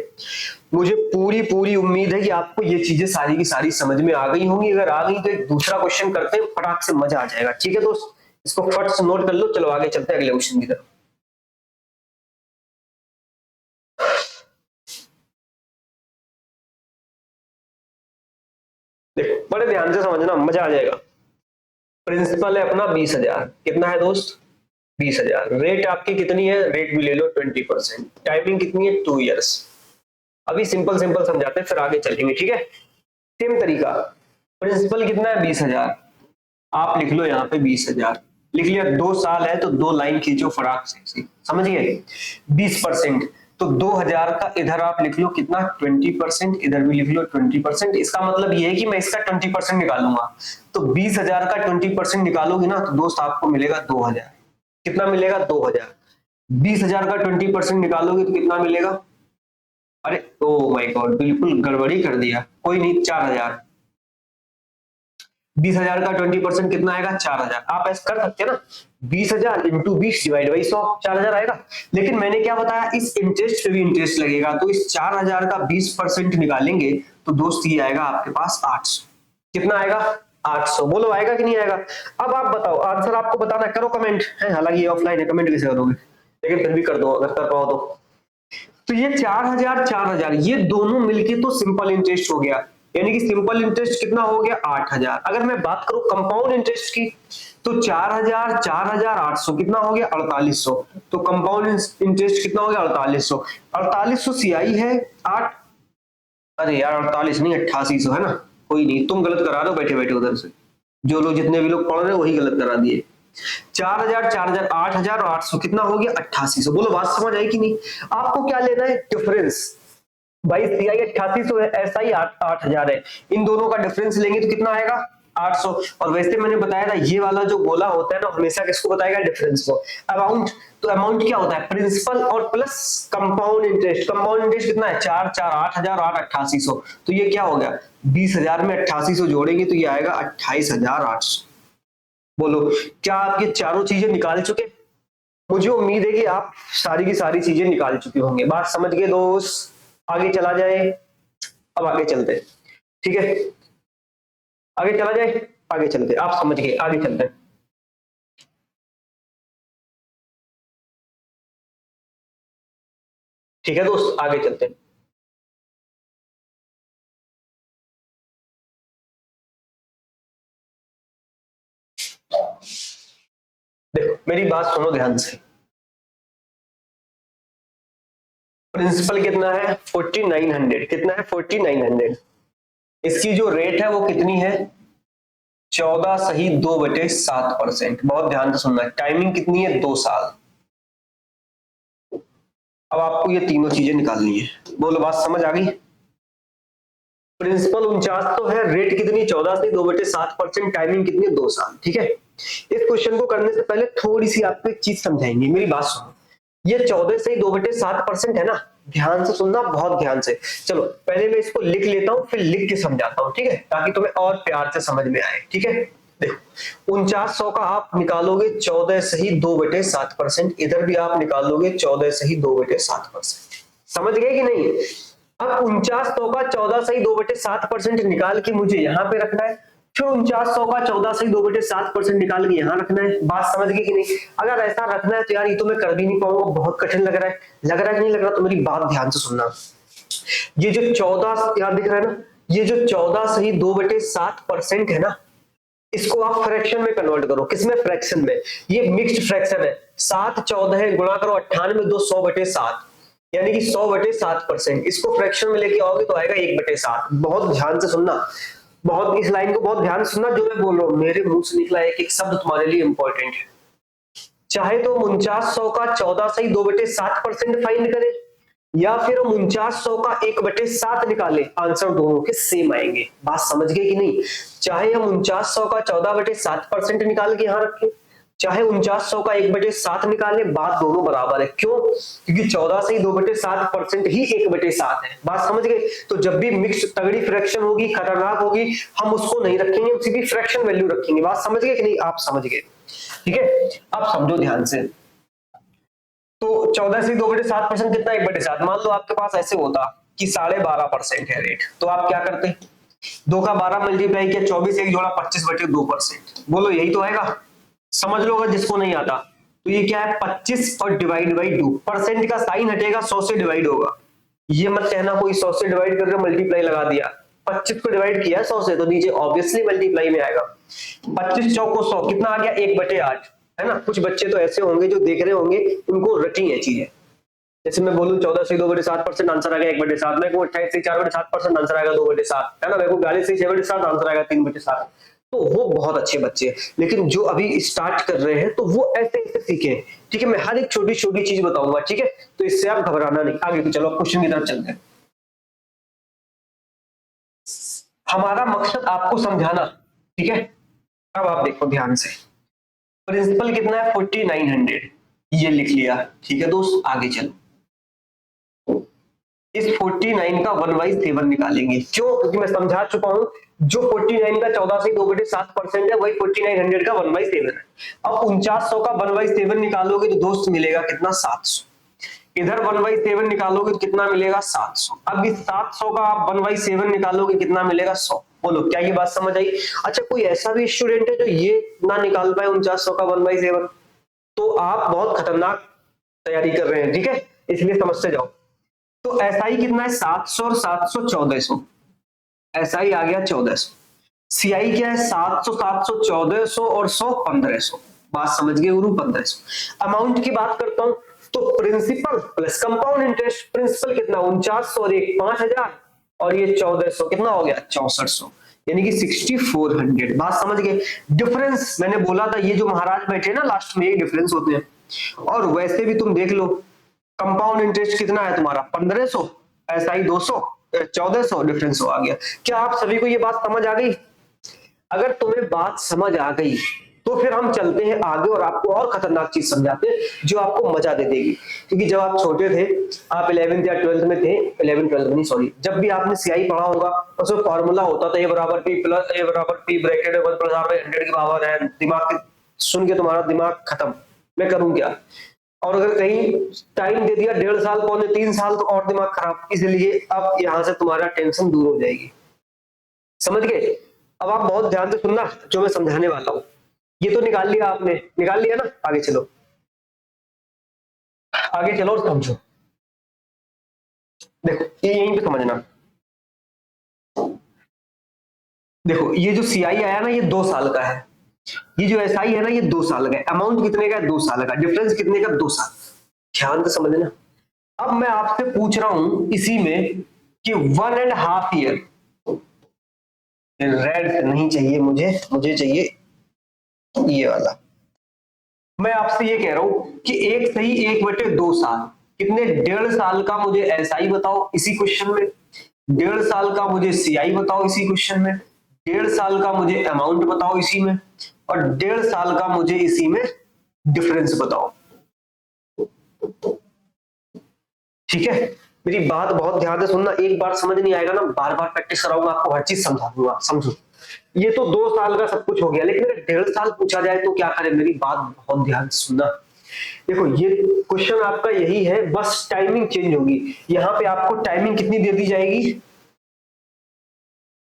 मुझे पूरी पूरी उम्मीद है कि आपको ये चीजें सारी की सारी समझ में आ गई होंगी। अगर आ गई तो एक दूसरा क्वेश्चन करते हैं, फटाक से मजा आ जाएगा। ठीक है दोस्त, इसको फट से नोट कर लो। चलो आगे चलते हैं अगले क्वेश्चन की तरफ। देखो बड़े ध्यान से समझना, मजा आ जाएगा। प्रिंसिपल है अपना 20,000, कितना है दोस्त 20,000। रेट आपकी कितनी है, रेट भी ले लो 20%। टाइमिंग कितनी है 2 इयर्स। अभी सिंपल सिंपल समझाते हैं फिर आगे चलेंगे। ठीक है, सेम तरीका। प्रिंसिपल कितना है 20,000, आप लिख लो यहाँ पे 20,000 लिख लिया। 2 साल है तो 2 लाइन खींचो फटाक से, समझ गए। 20% तो 2,000 का इधर आप लिख लो कितना 20%, इधर भी लिख लो 20%। इसका मतलब ये है कि मैं इसका 20% निकालूंगा। तो 20,000 का 20% निकालोगे ना तो दोस्त आपको मिलेगा 2,000। कितना मिलेगा 2,000। 20,000 का 20% निकालोगे तो कितना मिलेगा, अरे ओ माय गॉड बिल्कुल गड़बड़ी कर दिया, कोई नहीं 4,000। 20,000 का 20% कितना आएगा 4,000। आप ऐसा कर सकते हैं ना 20,000 इंटू 20 डिवाइड बाई 100, 4,000 आएगा। लेकिन मैंने क्या बताया इस इंटरेस्ट पे भी इंटरेस्ट लगेगा, तो इस 4,000 का 20% निकालेंगे तो दोस्त ये आएगा आपके पास 800। कितना आएगा 800। बोलो आएगा कि नहीं आएगा? अब आप बताओ, आंसर आपको बताना, करो कमेंट है, हालांकि ये ऑफलाइन है कमेंट कैसे करोगे, लेकिन फिर भी कर दो अगर कर पाओ तो ये 4,000 4,000 ये दोनों मिलके तो सिंपल इंटरेस्ट हो गया, यानी कि सिंपल इंटरेस्ट कितना हो गया 8,000। अगर मैं बात करूं कंपाउंड इंटरेस्ट की तो 4,000 4,800 कितना हो गया 4,800। तो कंपाउंड इंटरेस्ट कितना हो गया 4,800। 4,800 सीआई है 8, अरे यार 48 नहीं 8,800 है ना। कोई नहीं, तुम गलत करा रहे हो बैठे बैठे उधर से, जो लोग जितने भी लोग पढ़ रहे हैं वही गलत करा दिए। 4,000 4,000 8,000 और 800 कितना हो गया 8,800। बोलो बात समझ आई कि नहीं? आपको क्या लेना है डिफरेंस। भाई सीआई 8,800 है, एसआई 8,000 है, इन दोनों का डिफरेंस लेंगे तो कितना आएगा 800। और वैसे मैंने बताया था ये वाला जो गोला होता है ना हमेशा किसको बताएगा डिफरेंस को। अमाउंट, तो अमाउंट क्या होता है प्रिंसिपल और plus compound interest. Compound interest कितना है 4 4 8,000 8 8,800। तो ये क्या हो गया 20,000 में 8,800 जोड़ेंगे तो ये आएगा 28,800। बोलो क्या आप ये चारों चीजें निकाल चुके? मुझे उम्मीद है कि आप सारी की सारी चीजें निकाल चुके होंगे। बात समझ गए दोस्त? आगे चला जाए, अब आगे चलते हैं, ठीक है, आगे चला जाए, आगे चलते हैं, आप समझ गए, आगे चलते हैं। ठीक है दोस्त, आगे चलते हैं। देखो मेरी बात सुनो ध्यान से। प्रिंसिपल कितना है 4900, कितना है 4900। इसकी जो रेट है वो कितनी है 14 सही 2/7%। बहुत ध्यान से सुनना है। टाइमिंग कितनी है 2 साल। अब आपको ये तीनों चीजें निकालनी है। बोलो बात समझ आ गई। प्रिंसिपल 49 तो है, रेट कितनी 14 सही 2/7%, टाइमिंग कितनी 2 साल। ठीक है, इस क्वेश्चन को करने से पहले थोड़ी सी आपको एक चीज समझाएंगे, मेरी बात सुनो। ये 14 सही 2/7% है ना, ध्यान से सुनना, बहुत ध्यान से। चलो पहले मैं इसको लिख लेता हूं, फिर लिख के समझाता हूं, ठीक है, ताकि तुम्हें और प्यार से समझ में आए। ठीक है, देखो 4900 का आप निकालोगे 14 सही 2/7%, इधर भी आप निकालोगे 14 सही 2/7%। समझ गए कि नहीं। अब 4900 का 14 सही 2/7% निकाल के मुझे यहां पे रखना है, फिर 4900 का 14 सही 2/7% निकाल के यहाँ रखना है। बात समझ गए कि नहीं। अगर ऐसा रखना है तो यार ये तो मैं कर भी नहीं पाऊंगा, बहुत कठिन लग रहा है। लग रहा है कि नहीं लग रहा, तो मेरी बात ध्यान से सुनना। ये जो 14 याद दिख रहा है ना, ये जो 14 सही 2/7% है ना, इसको आप फ्रैक्शन में कन्वर्ट करो। किसमें, फ्रैक्शन में। ये मिक्स्ड फ्रैक्शन है। 7 14 गुणा करो 98 2 100/7, यानी कि 100/7%। इसको फ्रैक्शन में लेके आओगे तो आएगा 1/7। बहुत ध्यान से सुनना, बहुत इस लाइन को बहुत ध्यान से सुनना। जो मैं बोल रहा हूं मेरे मुंह से निकला एक एक शब्द तुम्हारे लिए इंपॉर्टेंट है। चाहे तो 4900 का 14 सही 2/7% फाइंड करें, या फिर हम 4900 का 1/7 निकाले, आंसर दोनों के सेम आएंगे। बात समझ गए कि नहीं। चाहे हम 4900 का 14/7% निकाल के यहां रखें, चाहे 4900 का 1/7 निकाले, बात दोनों बराबर है। क्यों, क्योंकि 14 सही 2/7% ही 1/7 है। बात समझ गए। तो जब भी मिक्स तगड़ी फ्रैक्शन होगी, खतरनाक होगी, हम उसको नहीं रखेंगे, उसी की फ्रैक्शन वैल्यू रखेंगे। बात समझ गए कि नहीं, आप समझ गए। ठीक है, अब समझो ध्यान से। तो 14 सही 2/7% कितना 1/7। मान लो आपके पास ऐसे होता कि 12.5% है रेट, तो आप क्या करते, 2 का 12 मल्टीप्लाई किया 24, एक जोड़ा 25/2%। बोलो यही तो आएगा। समझ लो अगर जिसको नहीं आता तो ये क्या है 25 और डिवाइड बाई 2, परसेंट का साइन हटेगा, 100 से डिवाइड होगा। ये मत कहना कोई 100 से डिवाइड करके मल्टीप्लाई लगा दिया, 25 को डिवाइड किया 100 से तो नीचे ऑब्वियसली मल्टीप्लाई में आएगा। 25 चौको 100 कितना आ गया 1/8, है ना। कुछ बच्चे तो ऐसे होंगे जो देख रहे होंगे, उनको रटी है चीजें। जैसे मैं बोलूं 14 सही 2/7% आंसर आ गया 1/7, मैं को 28 सही 4/7% आंसर आएगा 2/7, है ना। मेरे को 42 सही 6/7 आंसर आएगा 3/7। तो वो बहुत अच्छे बच्चे हैं, लेकिन जो अभी स्टार्ट कर रहे हैं तो वो ऐसे ऐसे सीखे। ठीक है, मैं हर एक छोटी छोटी चीज बताऊंगा, ठीक है, तो इससे आप घबराना नहीं। आगे तो चलो क्वेश्चन की तरफ चलते हैं। हमारा मकसद आपको समझाना, ठीक है। अब आप देखो ध्यान से, प्रिंसिपल कितना है 4900, ये लिख लिया। ठीक है दोस्त, आगे चलो। इस 49 का 1/7 निकालेंगे। क्यों, क्योंकि मैं समझा चुका हूं, जो 49 का 14 से 2/7% है वही 4900 का 1/7 है। अब 4900 का 1/7 निकालोगे तो दोस्त मिलेगा कितना 700। इधर 1/7 निकालोगे तो कितना मिलेगा 700। अब इस 700 का आप 1/7 निकालोगे कितना मिलेगा 100। बोलो क्या ये बात समझ आई। अच्छा कोई ऐसा भी स्टूडेंट है जो ये ना निकाल पाए 4900 का 1/7, तो आप बहुत खतरनाक तैयारी कर रहे हैं, ठीक है, इसलिए समझते जाओ। तो एसआई कितना है 700 और 700 1400, एसआई आ गया 1400। सीआई क्या है 700 700 1400 और 100 1500। बात समझ गए गुरु 1500। अमाउंट की बात करता हूं तो principal plus compound interest, principal कितना 4900 और एक 5000 और ये 1400 कितना हो गया 6400, यानी कि 6400। बात समझ गए। डिफरेंस मैंने बोला था, ये जो महाराज बैठे ना लास्ट में, ये डिफरेंस होते हैं। और वैसे भी तुम देख लो, कंपाउंड इंटरेस्ट कितना है तुम्हारा 1500, एसआई 200 1400, डिफरेंस आ गया। क्या आप सभी को ये बात समझ आ गई। अगर तुम्हें बात समझ आ गई तो फिर हम चलते हैं आगे और आपको और खतरनाक चीज समझाते हैं जो आपको मजा दे देगी। क्योंकि जब आप छोटे थे, आप 11th या 12th में थे, 11 12 नहीं सॉरी, जब भी आपने सीआई पढ़ा होगा उसमें फॉर्मूला होता था A = P ब्रैकेट 1 + R/100 की पावर है। दिमाग सुन के तुम्हारा दिमाग खत्म, मैं करूं क्या। और अगर कहीं टाइम दे दिया 1.5 साल, 2.5 3 साल, तो और दिमाग खराब। इसलिए अब यहां से तुम्हारा टेंशन दूर हो जाएगी। समझ गए? अब आप बहुत ध्यान से सुनना जो मैं समझाने वाला हूं। ये तो निकाल लिया आपने, निकाल लिया ना? आगे चलो, आगे चलो और समझो। देखो ये यहीं पे समझना। देखो ये जो सीआई आया ना, ये 2 साल का है। ये जो एसआई है ना, ये 2 साल का है। अमाउंट कितने का है? 2 साल का। डिफरेंस कितने का? 2 साल। ध्यान से समझना। अब मैं आपसे पूछ रहा हूं इसी में कि 1.5 ईयर, रेड नहीं चाहिए मुझे, मुझे चाहिए ये वाला। मैं आपसे ये कह रहा हूं कि 1 सही 1/2 साल कितने? 1.5 साल का मुझे एसआई बताओ इसी क्वेश्चन में, 1.5 साल का मुझे सीआई बताओ इसी क्वेश्चन में, 1.5 साल का मुझे अमाउंट बताओ इसी में, और 1.5 साल का मुझे इसी में डिफरेंस बताओ। ठीक है? मेरी बात बहुत ध्यान से सुनना। एक बार समझ नहीं आएगा ना, बार बार प्रैक्टिस कराऊंगा आपको, हर चीज समझा दूंगा। समझो, ये तो 2 साल का सब कुछ हो गया, लेकिन अगर 1.5 साल पूछा जाए तो क्या करें? मेरी बात बहुत ध्यान से सुनना। देखो ये क्वेश्चन आपका यही है, बस टाइमिंग चेंज होगी। यहाँ पे आपको टाइमिंग कितनी दे दी जाएगी?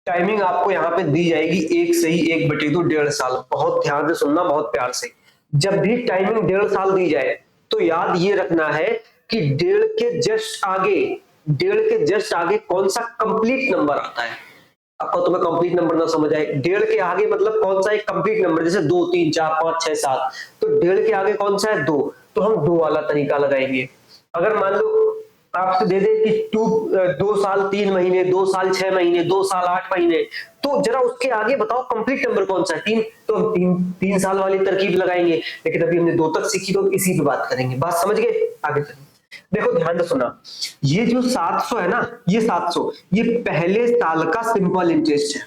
टाइमिंग आपको यहाँ पे दी जाएगी 1 सही 1/2, 1.5 साल। बहुत ध्यान से सुनना, बहुत प्यार से। जब भी टाइमिंग 1.5 साल दी जाए तो याद ये रखना है कि 1.5 के जस्ट आगे, 1.5 के जस्ट आगे कौन सा कंप्लीट नंबर आता है। आपको तुम्हें कंप्लीट नंबर ना समझ आए, 1.5 के आगे मतलब कौन सा एक कंप्लीट नंबर, जैसे 2 3 4 5 6 7, तो 1.5 के आगे कौन सा है? 2, तो हम 2 वाला तरीका लगाएंगे। अगर मान लो आपसे दे दे कि 2 साल 3 महीने, 2 साल 6 महीने, 2 साल 8 महीने, तो जरा उसके आगे बताओ कंप्लीट नंबर कौन सा है? 3, तो हम 3 साल वाली तरकीब लगाएंगे। लेकिन अभी हमने 2 तक सीखी तो इसी पे बात करेंगे। बात समझ गए? आगे चलिए। देखो ध्यान से सुना, ये जो 700 है ना, ये 700 ये पहले साल का सिंपल इंटरेस्ट है।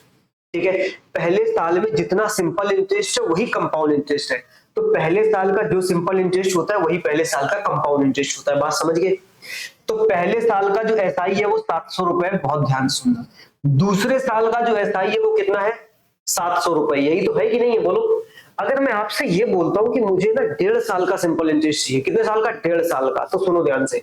ठीक है? पहले साल में जितना सिंपल इंटरेस्ट है वही कंपाउंड इंटरेस्ट है। तो पहले साल का जो सिंपल इंटरेस्ट होता है वही पहले साल का कंपाउंड इंटरेस्ट होता है। बात समझ गए? तो पहले साल का जो एसआई है वो 700 रुपए, बहुत ध्यान से सुनना। दूसरे साल का जो एसआई है वो कितना है? 700 रुपए। यही तो है कि नहीं है? बोलो। अगर मैं आपसे ये बोलता हूं कि मुझे ना 1.5 साल का सिंपल इंटरेस्ट चाहिए, कितने साल का? 1.5 साल का, तो सुनो ध्यान से।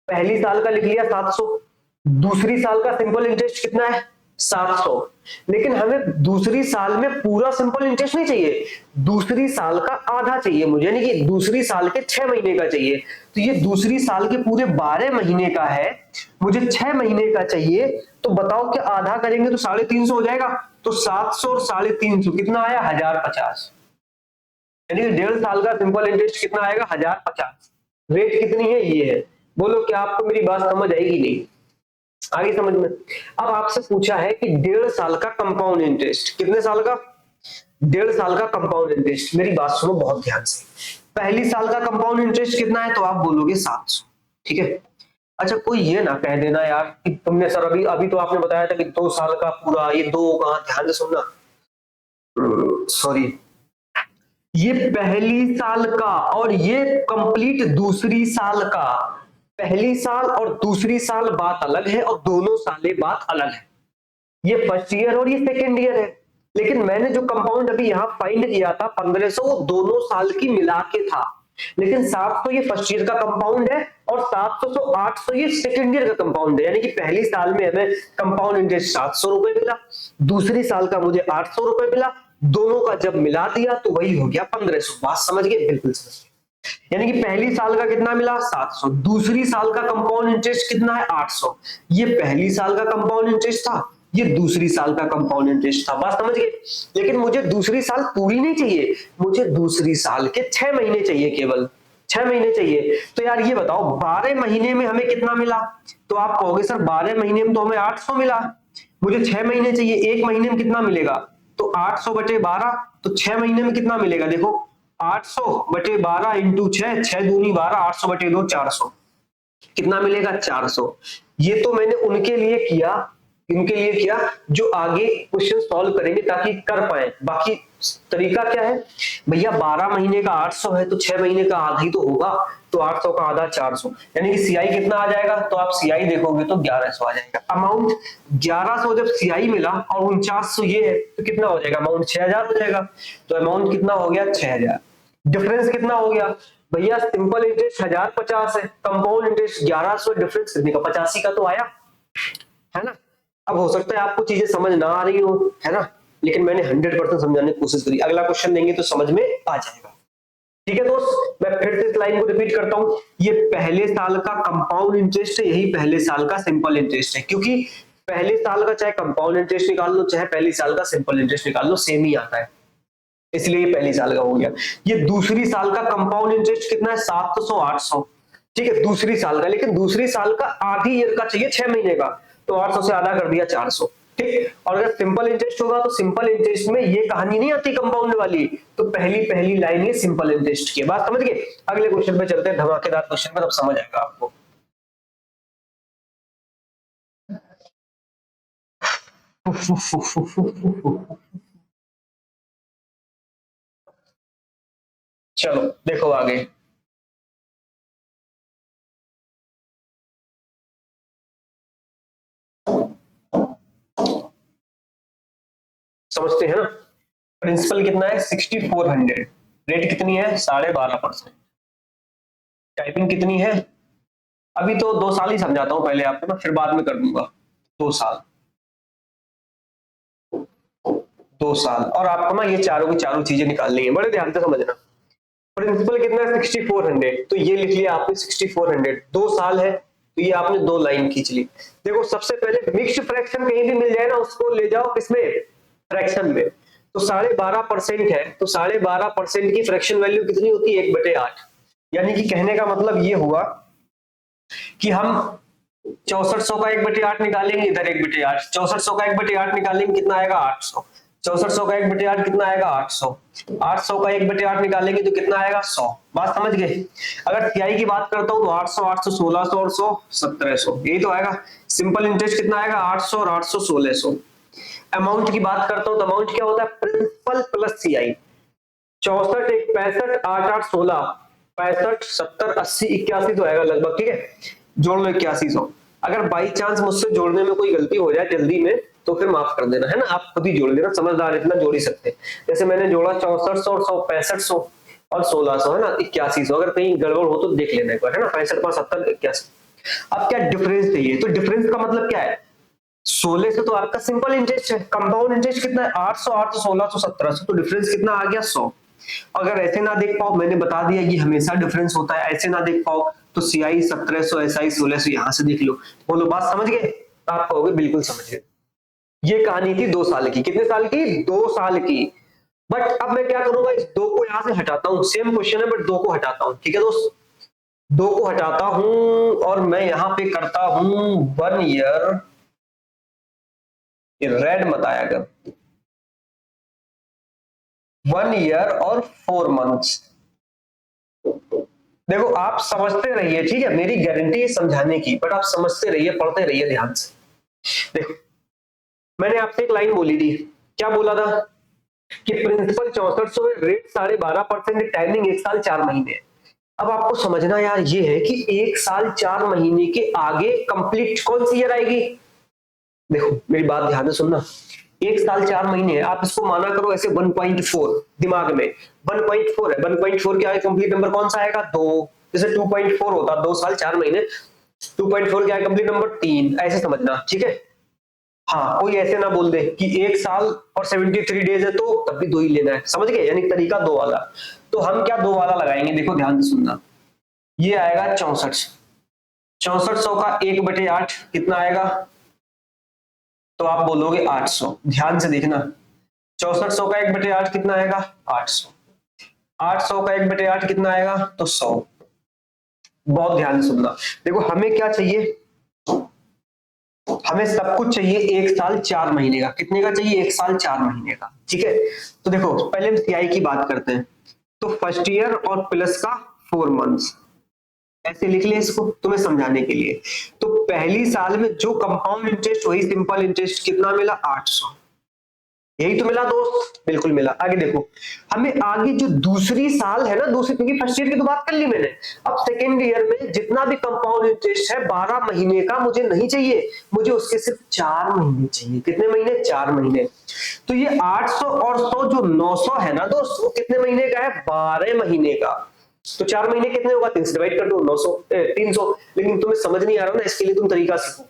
पहली साल का लिख लिया 700, दूसरी साल का सिंपल इंटरेस्ट कितना है? 700। लेकिन हमें दूसरी साल में पूरा सिंपल इंटरेस्ट नहीं चाहिए, दूसरी साल का आधा चाहिए मुझे, यानी कि दूसरी साल के 6 महीने का चाहिए। तो ये दूसरी साल के पूरे 12 महीने का है, मुझे 6 महीने का चाहिए। तो बताओ कि आधा करेंगे तो 350 हो जाएगा। तो 700 और 350 कितना आया? 1050। यानी कि 1.5 साल का सिंपल इंटरेस्ट कितना आएगा? 1050। रेट कितनी है? ये है। बोलो क्या आपको मेरी बात समझ आएगी? नहीं आगे समझ में? अब आपसे पूछा है कि 1.5 साल का कंपाउंड इंटरेस्ट, कितने साल का? 1.5 साल का कंपाउंड इंटरेस्ट। मेरी बात सुनो बहुत ध्यान से। पहली साल का कंपाउंड इंटरेस्ट कितना है? तो आप बोलोगे 700। ठीक है? अच्छा कोई ये ना कह देना यार कि तुमने सर अभी अभी तो आपने बताया था कि 2 साल का पूरा, ये 2 कहां? ध्यान से सुनना, सॉरी, ये पहली साल का और ये कंप्लीट दूसरी साल का। पहली साल और दूसरी साल बात अलग है, और दोनों सालें बात अलग है। ये फर्स्ट ईयर और ये सेकेंड ईयर है। लेकिन मैंने जो कंपाउंड अभी यहां फाइंड किया था 1500, वो दोनों साल की मिला के था। लेकिन 700 ये फर्स्ट ईयर का कंपाउंड है, और 700 से 800 ये सेकेंड ईयर का कंपाउंड है। यानी कि पहली साल में हमें कंपाउंड इंटरेस्ट 700 रुपए मिला, दूसरी साल का मुझे 800 रुपए मिला, दोनों का जब मिला दिया तो वही हो गया 1500। बात समझ गए? बिल्कुल समझ गए। यानी कि पहली साल का कितना मिला? 700, दूसरी साल का कंपाउंड इंटरेस्ट कितना है? 800। ये पहली साल का कंपाउंड इंटरेस्ट था, ये दूसरी साल का कंपाउंड इंटरेस्ट था। बात समझ गए? लेकिन मुझे दूसरी साल पूरी नहीं चाहिए, मुझे दूसरी साल के 6 महीने चाहिए, केवल 6 महीने चाहिए। तो यार ये बताओ 12 महीने में हमें कितना मिला? तो आप कहोगे सर 12 महीने में तो हमें 800 मिला, मुझे 6 महीने चाहिए, एक महीने में कितना मिलेगा? तो 800 बटे 12, तो 6 महीने में कितना मिलेगा? देखो 800 बटे 12 इंटू 6, 6 दूनी 12, 800 बटे 2 400, कितना मिलेगा? 400। ये तो मैंने उनके लिए किया, इनके लिए किया जो आगे क्वेश्चन सॉल्व करेंगे ताकि कर पाए। बाकी तरीका क्या है भैया? 12 महीने का 800 है तो 6 महीने का आधा ही तो होगा, तो 800 का आधा 400, यानी कि सीआई कितना आ जाएगा? तो आप सीआई देखोगे तो 1100 आ जाएगा। अमाउंट 1100 जब सीआई मिला और 4900 ये है तो कितना हो जाएगा? अमाउंट 6000 हो जाएगा। तो अमाउंट कितना हो गया? 6000। डिफरेंस कितना हो गया? भैया सिंपल इंटरेस्ट 1050 है, कंपाउंड इंटरेस्ट 1100, डिफरेंस कितने का 85 का तो आया है ना। अब हो सकता है आपको चीजें समझ ना आ रही हो, है ना, लेकिन मैंने 100% समझाने की कोशिश करी। अगला क्वेश्चन देंगे तो समझ में आ जाएगा। ठीक है दोस्त, मैं फिर से इस लाइन को रिपीट करता हूं, ये पहले साल का कंपाउंड इंटरेस्ट है, यही पहले साल का सिंपल इंटरेस्ट है, क्योंकि पहले साल का चाहे कंपाउंड इंटरेस्ट निकाल लो चाहे पहले साल का सिंपल इंटरेस्ट निकाल लो, सेम ही आता है, इसलिए ये पहली साल का हो गया। ये दूसरी साल का कंपाउंड इंटरेस्ट कितना है 700 800, ठीक है दूसरी साल का, लेकिन दूसरी साल का आधी ईयर का चाहिए 6 महीने का, तो 800 से आधा कर दिया 400, ठीक। और अगर सिंपल इंटरेस्ट होगा तो सिंपल इंटरेस्ट में ये कहानी नहीं आती कंपाउंड वाली, तो पहली पहली लाइन ये सिंपल इंटरेस्ट की बात, समझ गए। अगले क्वेश्चन पे चलते हैं, धमाकेदार क्वेश्चन पे, तब समझ आएगा आपको। चलो देखो आगे, समझते हैं ना। प्रिंसिपल कितना है 6400, रेट कितनी है 12.5%, टाइपिंग कितनी है, अभी तो 2 साल ही समझाता हूं पहले आपको, मैं फिर बाद में कर दूंगा 2 साल, 2 साल। और आपको ना ये चारों की चारों चीजें निकालनी है, बड़े ध्यान से समझना। प्रिंसिपल कितना है 6400, तो ये लिख लिया आपने 6400, 2 साल है, तो ये आपने 2 लाइन खींच ली। देखो सबसे पहले मिक्स्ड फ्रैक्शन कहीं भी मिल जाए ना, उसको ले जाओ किसमें, फ्रैक्शन में। तो 12.5% है, तो 12.5% की फ्रैक्शन वैल्यू कितनी होती है 1/8, यानी कि कहने का मतलब ये हुआ कि हम 6400 का 1/8 निकालेंगे, इधर 1/8, 6400 का 1/8 निकालेंगे, कितना आएगा 800, 6400 का 1/8 कितना आएगा 800, 800 का 1/8 निकालेंगे तो कितना आएगा 100, बात समझ गए। अगर सीआई की बात करता हूं तो 800 800 1600 और 100 1700, यही तो आएगा। सिंपल इंटरेस्ट कितना आएगा 800 और 800 1600। अमाउंट की बात करता हूं तो अमाउंट क्या होता है, प्रिंसिपल प्लस सीआई। 64 1 65 8 8 16 65 70 80 81 तो आएगा लगभग, ठीक है, जोड़ लो 8100। अगर बाई चांस मुझसे जोड़ने में कोई गलती हो जाए जल्दी में तो फिर माफ कर देना, है ना, आप खुद ही जोड़ लेना, समझदार इतना जोड़ ही सकते हैं। जैसे मैंने जोड़ा 6400 और 6500 और 1600, है ना 8100, अगर कहीं गड़बड़ हो तो देख लेना एक बार, है ना, 65 5 70 81। अब क्या डिफरेंस चाहिए, तो डिफरेंस का मतलब क्या है, 16 से तो आपका सिंपल इंटरेस्ट है, कंपाउंड इंटरेस्ट कितना है 800 800 1600 1700, तो डिफरेंस कितना आ गया 100। अगर ऐसे ना देख पाओ, मैंने बता दिया कि हमेशा डिफरेंस होता है, ऐसे ना देख पाओ तो सीआई 1700 एसआई 1600 यहां से देख लो, बोलो बात समझ गए, आप कहोगे बिल्कुल समझ गए। ये कहानी थी 2 साल की, कितने साल की 2 साल की। बट अब मैं क्या करूंगा, इस 2 को यहां से हटाता हूं, सेम क्वेश्चन है बट 2 को हटाता हूं, ठीक है दोस्त, 2 को हटाता हूं और मैं यहां पे करता हूं 1 ईयर, रेड मत आया कर, 1 ईयर और 4 मंथ्स। देखो आप समझते रहिए, ठीक है, मेरी गारंटी है समझाने की, बट आप समझते रहिए, पढ़ते रहिए ध्यान से। देखो मैंने आपसे एक लाइन बोली थी, क्या बोला था कि प्रिंसिपल 6400 है, रेट 12.5%, टाइमिंग 1 साल 4 महीने। अब आपको समझना यार ये है कि 1 साल 4 महीने के आगे कंप्लीट कौन सी ईयर आएगी, देखो मेरी बात ध्यान से सुनना, 1 साल 4 महीने है, आप इसको माना करो ऐसे 1.4 दिमाग में, 1.4 है, 1.4 के आगे कंप्लीट नंबर कौन सा आएगा 2, जैसे 2.4 होता 2 साल 4 महीने, 2.4 के आगे कंप्लीट नंबर 3, ऐसे समझना, ठीक है। हाँ कोई ऐसे ना बोल दे कि 1 साल और 73 डेज है तो तब भी 2 ही लेना है, समझ गए, यानी तरीका 2 वाला। तो हम क्या 2 वाला लगाएंगे, देखो ध्यान से सुनना, ये आएगा 64, 6400 का 1/8 कितना आएगा, तो आप बोलोगे 800, ध्यान से देखना, 6400 का 1/8 कितना आएगा 800, 800 का 1/8 कितना आएगा तो 100। बहुत ध्यान से सुनना, देखो हमें क्या चाहिए, हमें सब कुछ चाहिए 1 साल 4 महीने का, कितने का चाहिए 1 साल 4 महीने का, ठीक है। तो देखो पहले हम सीआई की बात करते हैं, तो फर्स्ट ईयर और प्लस का 4 मंथ्स, ऐसे लिख ले इसको तुम्हें समझाने के लिए। तो पहली साल में जो कंपाउंड इंटरेस्ट वही सिंपल इंटरेस्ट कितना मिला 800, यही तो मिला दोस्त, बिल्कुल मिला। आगे देखो हमें आगे जो दूसरी साल है ना, दूसरी, क्योंकि फर्स्ट ईयर की तो बात कर ली मैंने, अब सेकेंड ईयर में जितना भी कंपाउंड इंटरेस्ट है 12 महीने का मुझे नहीं चाहिए, मुझे उसके सिर्फ 4 महीने चाहिए, कितने महीने 4 महीने। तो ये 800 और 100 जो 900 है ना दोस्त, वो कितने महीने का है 12 महीने का। तो 4 महीने कितने होगा, 3 से डिवाइड कर दो, 900 300। लेकिन तुम्हें समझ नहीं आ रहा ना, इसके लिए तुम तरीका सीखो।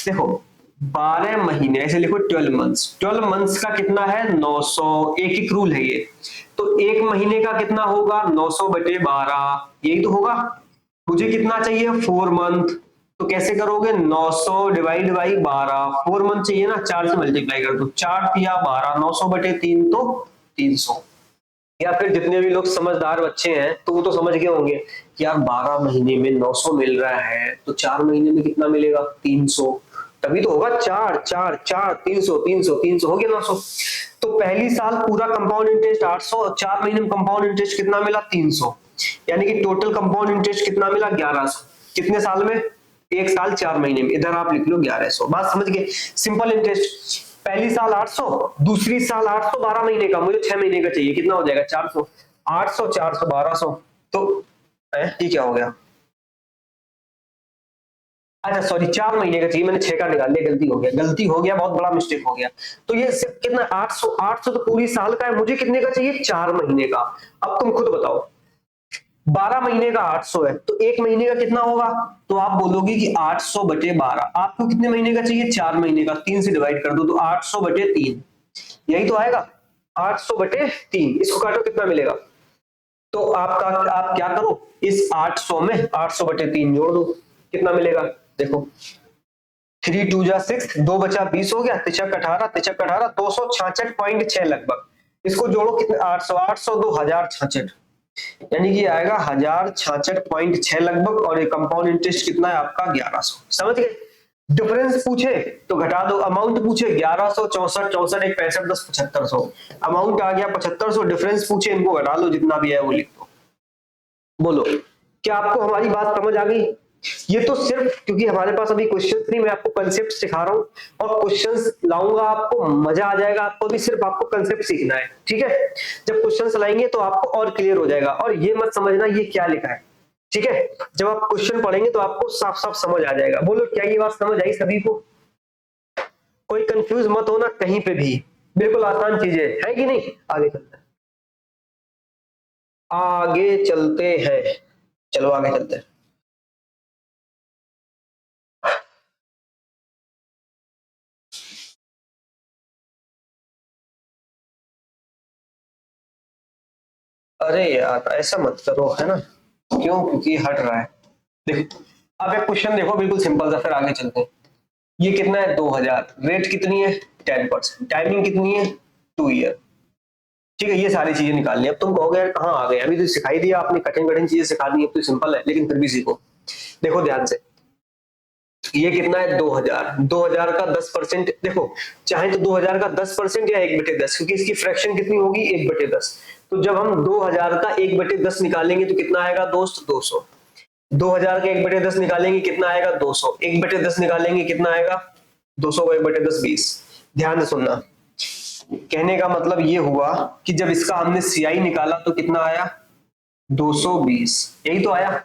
देखो 12 महीने ऐसे लिखो, 12 मंथ्स। 12 मंथ्स का कितना है 900, एक रूल है ये। तो एक महीने का कितना होगा 900 बटे 12, यही तो होगा। मुझे कितना चाहिए 4 मंथ, तो कैसे करोगे 900 डिवाइड बाई 12, 4 मंथ चाहिए ना, 4 से मल्टीप्लाई कर दो, 4 या 12, 900 बटे 3 तो 300। या फिर जितने भी लोग समझदार बच्चे हैं तो वो तो समझ गए होंगे कि यार 12 महीने में 900 मिल रहा है, तो 4 महीने में कितना मिलेगा 300, तभी तो होगा 4 4 4 300 300 300 हो गया 900। तो पहली साल पूरा कंपाउंड इंटरेस्ट 800, 4 महीने में कंपाउंड इंटरेस्ट कितना मिला 300, यानी कि टोटल कंपाउंड इंटरेस्ट कितना मिला 1100। कितने साल में, एक साल 4 महीने में, इधर आप लिख लो 1100। बात समझ गए, सिंपल इंटरेस्ट। पहली साल 800, दूसरी साल 800 12 महीने का, मुझे 6 महीने का चाहिए, कितना हो जाएगा 400, 800 400 1200। तो ये क्या हो गया, अच्छा सॉरी 4 महीने का चाहिए, मैंने 6 का निकाल लिया, गलती हो गया, बहुत बड़ा मिस्टेक हो गया। तो ये सिर्फ कितना 800, 800 तो पूरी साल का है, मुझे कितने का चाहिए 4 महीने का। अब तुम खुद बताओ, 12 महीने का 800 है, तो एक महीने का कितना होगा, तो आप बोलोगे कि 800 बटे 12। आपको कितने महीने का चाहिए 4 महीने का, 3 से डिवाइड कर दो, तो 800 बटे 3, यही तो आएगा 800 बटे 3। इसको काटो कितना मिलेगा, तो आप क्या करो, इस 800 में 800 बटे 3 जोड़ दो, कितना मिलेगा देखो, 3 2 जा 6, 2 बचा 20 हो गया, तिचक 18 तिचक 18 266.6 लगभग। इसको जोड़ो कितने 800 800 2 1066, यानी कि आएगा 1066.6 लगभग, और ये कंपाउंड इंटरेस्ट कितना है आपका 1100। समझ गए, डिफरेंस पूछे तो घटा दो, अमाउंट पूछे 1100 64 64 1 65 10 7500, अमाउंट आ गया 7500, डिफरेंस पूछे इनको घटा लो, जितना भी है वो लिख दो। बोलो क्या आपको हमारी बात समझ आ गई। ये तो सिर्फ क्योंकि हमारे पास अभी क्वेश्चंस नहीं, मैं आपको कंसेप्ट सिखा रहा हूँ, और क्वेश्चंस लाऊंगा आपको मजा आ जाएगा, आपको भी सिर्फ आपको कंसेप्ट सीखना है, ठीक है। जब क्वेश्चंस लाएंगे तो आपको और क्लियर हो जाएगा, और ये मत समझना ये क्या लिखा है, ठीक है। जब आप क्वेश्चन पढ़ेंगे तो आपको साफ साफ समझ आ जाएगा। बोलो क्या ये बात समझ आई सभी को, कोई कंफ्यूज मत होना कहीं पे भी, बिल्कुल आसान चीजें है कि नहीं। आगे चलते हैं, आगे चलते हैं, चलो आगे चलते हैं। अरे यार ऐसा मत करो, है ना, क्यों, क्योंकि हट रहा है। देखो अब एक क्वेश्चन देखो बिल्कुल सिंपल सा, फिर आगे चलते हैं। ये कितना है 2000, रेट कितनी है 10%, टाइमिंग कितनी है 2 ईयर, ठीक है। ये सारी चीजें निकालनी है। अब तुम कहोगे यार कहाँ आ गए, अभी तो सिखाई दिया आपने, कठिन कठिन चीजें सिखा दी, अब तो सिंपल है, लेकिन फिर भी सीखो। देखो ध्यान से, ये कितना है 2000, 2000 का 10%, देखो चाहे तो 2000 का 10% या 1/10, क्योंकि इसकी फ्रैक्शन कितनी होगी 1/10। तो जब हम 2000 का 1/10 निकालेंगे तो कितना आएगा दोस्त 200। 2000 का 1/10 निकालेंगे कितना आएगा 200, 1/10 निकालेंगे कितना आएगा 200 का 1/10 20। ध्यान से सुनना, कहने का मतलब ये हुआ कि जब इसका हमने सीआई निकाला तो कितना आया 220, यही तो आया।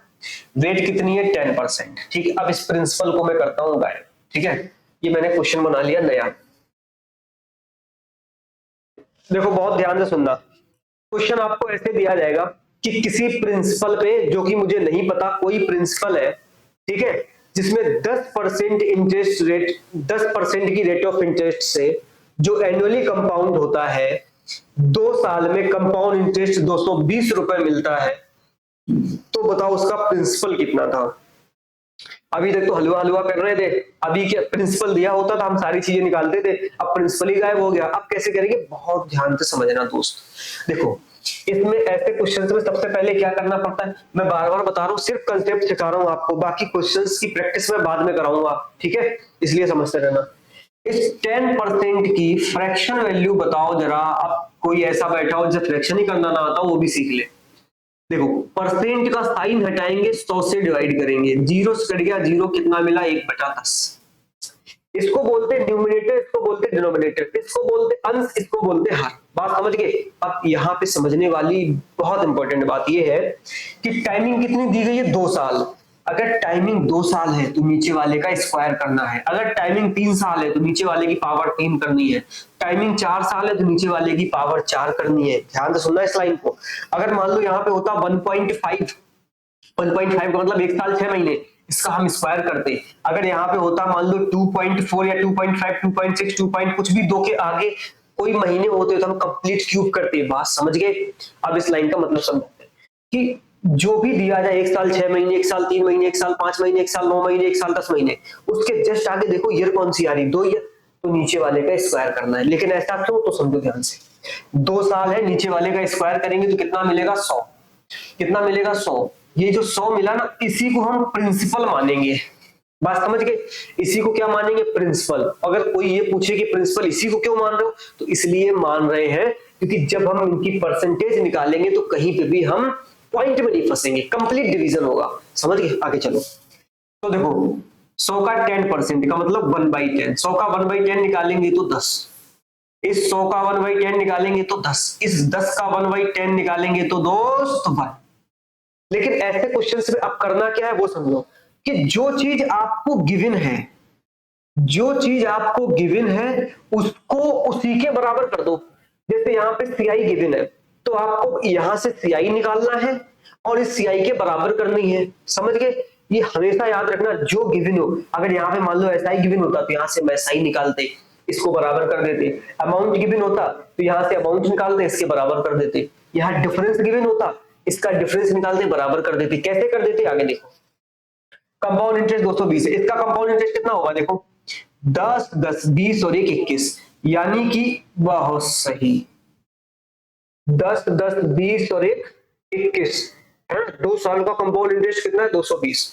रेट कितनी है 10%, ठीक है। अब इस प्रिंसिपल को मैं करता हूं गायब, ठीक है। ये मैंने क्वेश्चन बना लिया नया। देखो बहुत ध्यान से सुनना, क्वेश्चन आपको ऐसे दिया जाएगा कि किसी प्रिंसिपल पे, जो कि मुझे नहीं पता, कोई प्रिंसिपल है, ठीक है, जिसमें 10% इंटरेस्ट रेट, 10% की रेट ऑफ इंटरेस्ट से जो एनुअली कंपाउंड होता है, 2 साल में कंपाउंड इंटरेस्ट 220 रुपए मिलता है, तो बताओ उसका प्रिंसिपल कितना था। अभी तक तो हलवा हलवा कर रहे थे, अभी क्या प्रिंसिपल दिया होता तो हम सारी चीजें निकालते थे, अब प्रिंसिपल ही गायब हो गया। अब कैसे करेंगे, बहुत ध्यान से समझना दोस्त। देखो इसमें ऐसे क्वेश्चंस में सबसे पहले क्या करना पड़ता है, मैं बार बार बता रहा हूँ, सिर्फ कंसेप्ट सिखा रहा हूँ आपको, बाकी क्वेश्चंस की प्रैक्टिस में बाद में कराऊंगा, ठीक है, इसलिए समझते रहना। इस 10% की फ्रैक्शन वैल्यू बताओ जरा। अब कोई ऐसा बैठा हो जिसे फ्रैक्शन ही करना ना आता, वो भी सीख ले। देखो परसेंट का साइन हटाएंगे, 100 से डिवाइड करेंगे, 0 से कट गया 0, कितना मिला 1/10। इसको बोलते न्यूमिनेटर, इसको बोलते डिनोमिनेटर, इसको बोलते अंश, इसको बोलते हर। बात समझ गए। अब यहाँ पे समझने वाली बहुत इंपॉर्टेंट बात यह है कि टाइमिंग कितनी दी गई है 2 साल। अगर टाइमिंग 2 साल है तो नीचे वाले का स्क्वायर करना है, अगर टाइमिंग 3 साल है तो नीचे वाले की पावर 3 करनी है, टाइमिंग 4 साल है तो नीचे वाले की पावर 4 करनी है। ध्यान से सुनना इस लाइन को। अगर मान लो यहाँ पे होता 1.5 का मतलब 1 साल 6 महीने, इसका हम स्क्वायर करते। अगर यहाँ पे होता मान लो 2.4 या 2.5 2.6 2 कुछ भी 2 के आगे कोई महीने होते तो हम कंप्लीट क्यूब करते। बात समझ गए? अब इस लाइन का मतलब समझते हैं कि जो भी दिया जाए 1 साल 6 महीने, 1 साल 3 महीने, 1 साल 5 महीने, 1 साल 9 महीने, 1 साल 10 महीने, उसके जस्ट आगे देखो ईयर कौन सी आ रही, 2 ईयर, तो नीचे वाले का स्क्वायर करना है। लेकिन ऐसा क्यों, तो समझो ध्यान से। 2 साल है, नीचे वाले का स्क्वायर करेंगे तो कितना मिलेगा 100। कितना मिलेगा 100। ये जो 100 मिला ना, इसी को हम प्रिंसिपल मानेंगे। बात समझ गए? इसी को क्या मानेंगे, प्रिंसिपल। अगर कोई ये पूछे कि प्रिंसिपल इसी को क्यों मान रहे हो, तो इसलिए मान रहे हैं क्योंकि जब हम इनकी परसेंटेज निकालेंगे तो कहीं पे भी हम पॉइंट में नहीं फंसेंगे, कंप्लीट डिवीजन होगा। समझ गए? आगे चलो। तो देखो 100 का 10% का मतलब 1/10, 100 का 1/10 निकालेंगे तो 10, इस 100 का 1/10 निकालेंगे तो 10, इस 10 का 1/10 निकालेंगे तो दोस्त 1। लेकिन ऐसे क्वेश्चन में अब करना क्या है वो समझो कि जो चीज आपको गिवन है, जो चीज आपको गिवन है उसको उसी के बराबर कर दो। जैसे यहाँ पे CI गिवन है तो आपको यहां से CI निकालना है और इस CI के बराबर करनी है। समझ गए? ये हमेशा याद रखना, जो गिवन हो। अगर यहाँ पे मान लो SI गिवन होता तो यहाँ से मैं SI निकालते, इसको बराबर कर देते। अमाउंट गिवन होता तो यहाँ से अमाउंट निकालते, इसके बराबर कर देते। यहाँ डिफरेंस गिवन होता, इसका डिफरेंस निकालते, बराबर कर देते। कैसे कर देते आगे देखो। कंपाउंड इंटरेस्ट 220 है, इसका कंपाउंड इंटरेस्ट कितना होगा देखो, 10 10 20 और 1 21, यानी कि बहुत सही 10 10 20 और 1 21 है। 2 साल का कंपाउंड इंटरेस्ट कितना है, 220।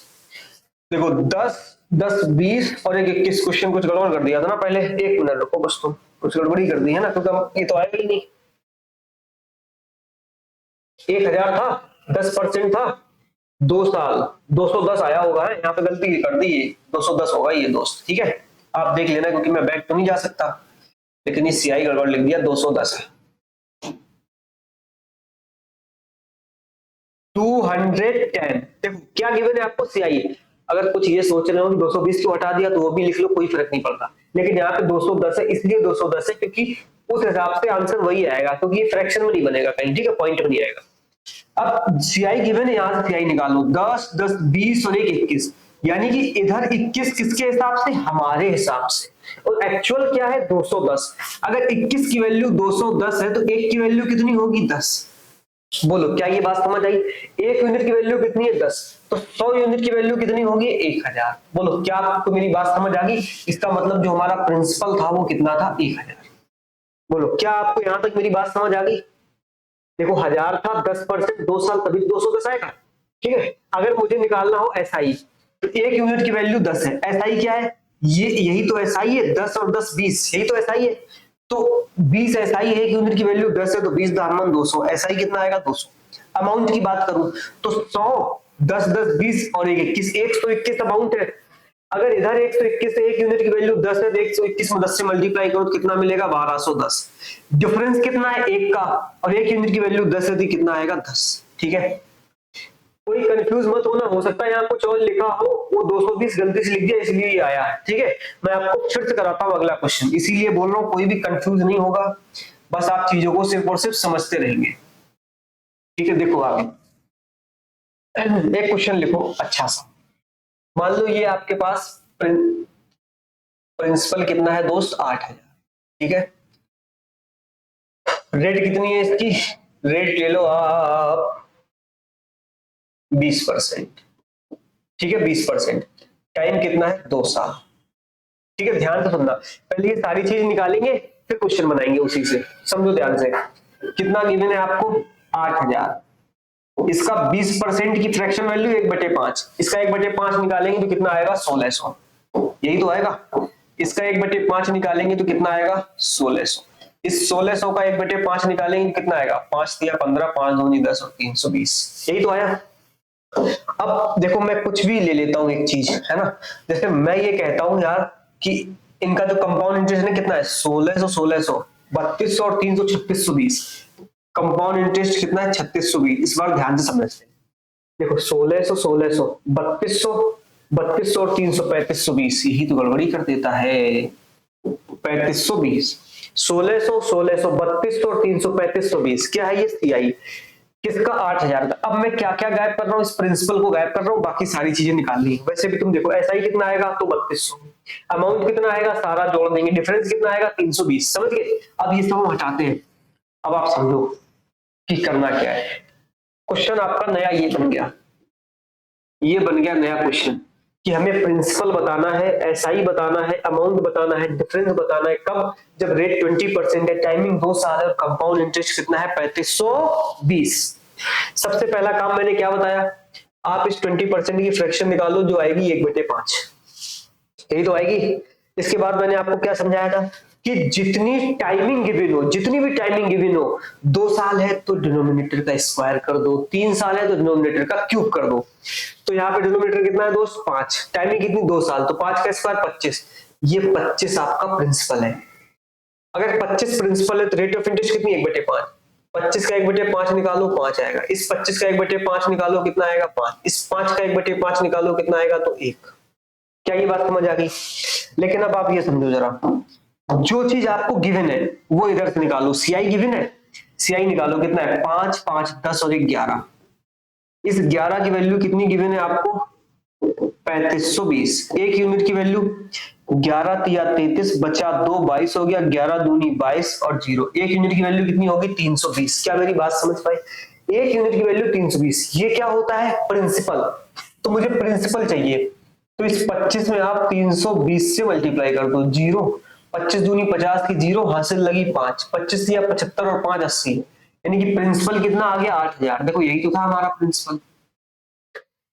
देखो 10 10 20 और 1 21, क्वेश्चन कुछ गड़बड़ कर दिया था ना पहले, 1 मिनट रुको बस, तुम कुछ गड़बड़ी कर दी है ना, क्योंकि ये तो आएगा ही नहीं। 1000 था, 10% था, 2 साल 210 आया होगा, है यहाँ पे गलती कर दी, 210 होगा ये दोस्त। ठीक है, आप देख लेना क्योंकि मैं बैक तो नहीं जा सकता, लेकिन ये CI गड़बड़ लिख दिया, 210 है। 210 देखो क्या गिवन है आपको CI। अगर कुछ ये सोच रहे हो कि 220 को हटा दिया तो वो भी लिख लो, कोई फर्क नहीं पड़ता। लेकिन यहाँ पे 210 है, इसलिए 210 है क्योंकि उस हिसाब से आंसर वही आएगा, क्योंकि ये फ्रैक्शन में नहीं बनेगा कहीं। ठीक है, पॉइंट में नहीं आएगा। अब CI गिवन है, यहां से CI निकालो, 10 10 20 और 1 21, यानी कि इधर 21 किसके हिसाब से, हमारे हिसाब से, और एक्चुअल क्या है 210। अगर 21 की वैल्यू 210 है तो 1 की वैल्यू कितनी होगी, 10। बोलो क्या ये बात समझ आई? 1 यूनिट की वैल्यू कितनी है, 10, तो 100 यूनिट की वैल्यू कितनी होगी, 1000। बोलो क्या आपको मेरी बात समझ आ गई? इसका मतलब जो हमारा प्रिंसिपल था वो कितना था, 1000। बोलो क्या आपको यहां तक मेरी बात समझ आ गई? देखो 1000 था, 10% 2 साल, तभी 210 आएगा। ठीक है, अगर मुझे निकालना हो SI तो 1 यूनिट की वैल्यू 10 है। SI क्या है, ये यही तो SI है, 10 और 10 20, यही तो SI है। तो 20 SI है, 1 यूनिट की वैल्यू 10 है तो 20 दामन 200, SI कितना आएगा 200। अमाउंट की बात करूं तो 100 10 10 20 और 1 21, 121 अमाउंट है। अगर इधर 121 से 1 यूनिट की वैल्यू 10 है तो 121 में 10 से मल्टीप्लाई करो तो कितना मिलेगा, 1210। डिफरेंस कितना है 1 का, और 1 यूनिट की वैल्यू 10 है तो कितना आएगा, 10। ठीक है, कोई कंफ्यूज मत होना, हो सकता है यहाँ कुछ और लिखा हो, वो 220 गलती से लिख दिया इसलिए ये आया है। ठीक है, मैं आपको फिर से कराता हूँ अगला क्वेश्चन, इसीलिए बोल रहा हूँ कोई भी कंफ्यूज नहीं होगा, बस आप चीजों को सिर्फ और सिर्फ समझते रहेंगे। ठीक है, देखो आगे एक क्वेश्चन लिखो अच्छा सा। मान लो ये आपके पास प्रिंसिपल कितना है दोस्त, 8000। ठीक है, रेट कितनी है इसकी, रेट ले लो आप 20%। ठीक है, 20%। टाइम कितना है, 2 साल। ठीक है, ध्यान से सुनना, पहले ये सारी चीज निकालेंगे फिर क्वेश्चन बनाएंगे उसी से, समझो ध्यान से। कितना गिवन है आपको, 8000। इसका 20% की फ्रैक्शन वैल्यू 1/5, इसका 1/5 निकालेंगे तो कितना आएगा, 1600। यही तो आएगा। इसका 1/5 निकालेंगे तो कितना आएगा, 1600। इस 1600 का 1/5 निकालेंगे तो कितना आएगा, 5 3 15, 5 2 10 और 320। यही तो आया। अब देखो मैं कुछ भी ले लेता हूं एक चीज, है ना, जैसे मैं ये कहता हूं यार कि इनका जो कंपाउंड इंटरेस्ट है कितना है, 1600 1600 3200 और 300 3620। कंपाउंड इंटरेस्ट कितना है, 3620। इस बार ध्यान से समझते हैं, देखो 1600, 1600, 3200, 3200 और 300, 3520, यही तो गड़बड़ी कर देता है। 3520, 1600, 1600, 3200 और 300, 3520, क्या है ये? CI किसका? 8000 का। अब मैं क्या क्या गायब कर रहा हूँ? इस प्रिंसिपल को गायब कर रहा हूँ, बाकी सारी चीजें निकालनी है। वैसे भी तुम देखो SI कितना आएगा तो 3200, अमाउंट कितना आएगा सारा जोड़ देंगे, डिफरेंस कितना आएगा 320, समझ गए? अब ये सब हम हटाते हैं। अब आप समझो कि करना क्या है। क्वेश्चन आपका नया ये बन गया, ये बन गया नया क्वेश्चन कि हमें प्रिंसिपल बताना है, SI बताना है, अमाउंट बताना है, डिफरेंस बताना है। कब? जब रेट 20% है, टाइमिंग 2 साल है और कंपाउंड इंटरेस्ट कितना है? 3520। सबसे पहला काम मैंने क्या बताया? आप इस 20% की फ्रैक्शन निकालो जो आएगी 1/5, यही तो आएगी। इसके बाद मैंने आपको क्या समझाया था कि जितनी टाइमिंग गिवन हो, जितनी भी टाइमिंग गिवन हो, 2 साल है तो डिनोमिनेटर का स्क्वायर कर दो, 3 साल है तो डिनोमिनेटर का क्यूब कर दो। तो यहाँ पे डिनोमिनेटर कितना है दोस्त? 5, टाइमिंग कितनी? 2 साल, तो 5 का स्क्वायर 25, ये 25 आपका प्रिंसिपल है। अगर 25 प्रिंसिपल है तो रेट ऑफ इंटरेस्ट कितनी? 1/5। 25 का 1/5 निकालो 5 आएगा, इस 25 का 1/5 निकालो कितना आएगा? 5, इस 5 का 1/5 निकालो कितना आएगा? तो 1। क्या ये बात समझ आ गई? लेकिन अब आप ये समझो जरा, जो चीज आपको गिवन है वो इधर से निकालो। CI गिवन है, CI निकालो कितना है? 5, 5, 10 और 11। इस 11 की वैल्यू कितनी गिवन है आपको? 3520। एक यूनिट की वैल्यू 11 तिया 33, बचा 2, 22 हो गया, 11 दूनी 22 और 0। एक यूनिट की वैल्यू कितनी होगी? 320। क्या मेरी बात समझ पाए? एक यूनिट की वैल्यू 320। ये क्या होता है? प्रिंसिपल। तो मुझे प्रिंसिपल चाहिए, तो इस 25 में आप 320 से मल्टीप्लाई कर दो, 0। 25 दूनी 50 की 0, हासिल लगी 5, 25 या 75 और 5 80, यानी कि प्रिंसिपल कितना आ गया? 8000। देखो यही तो था हमारा प्रिंसिपल।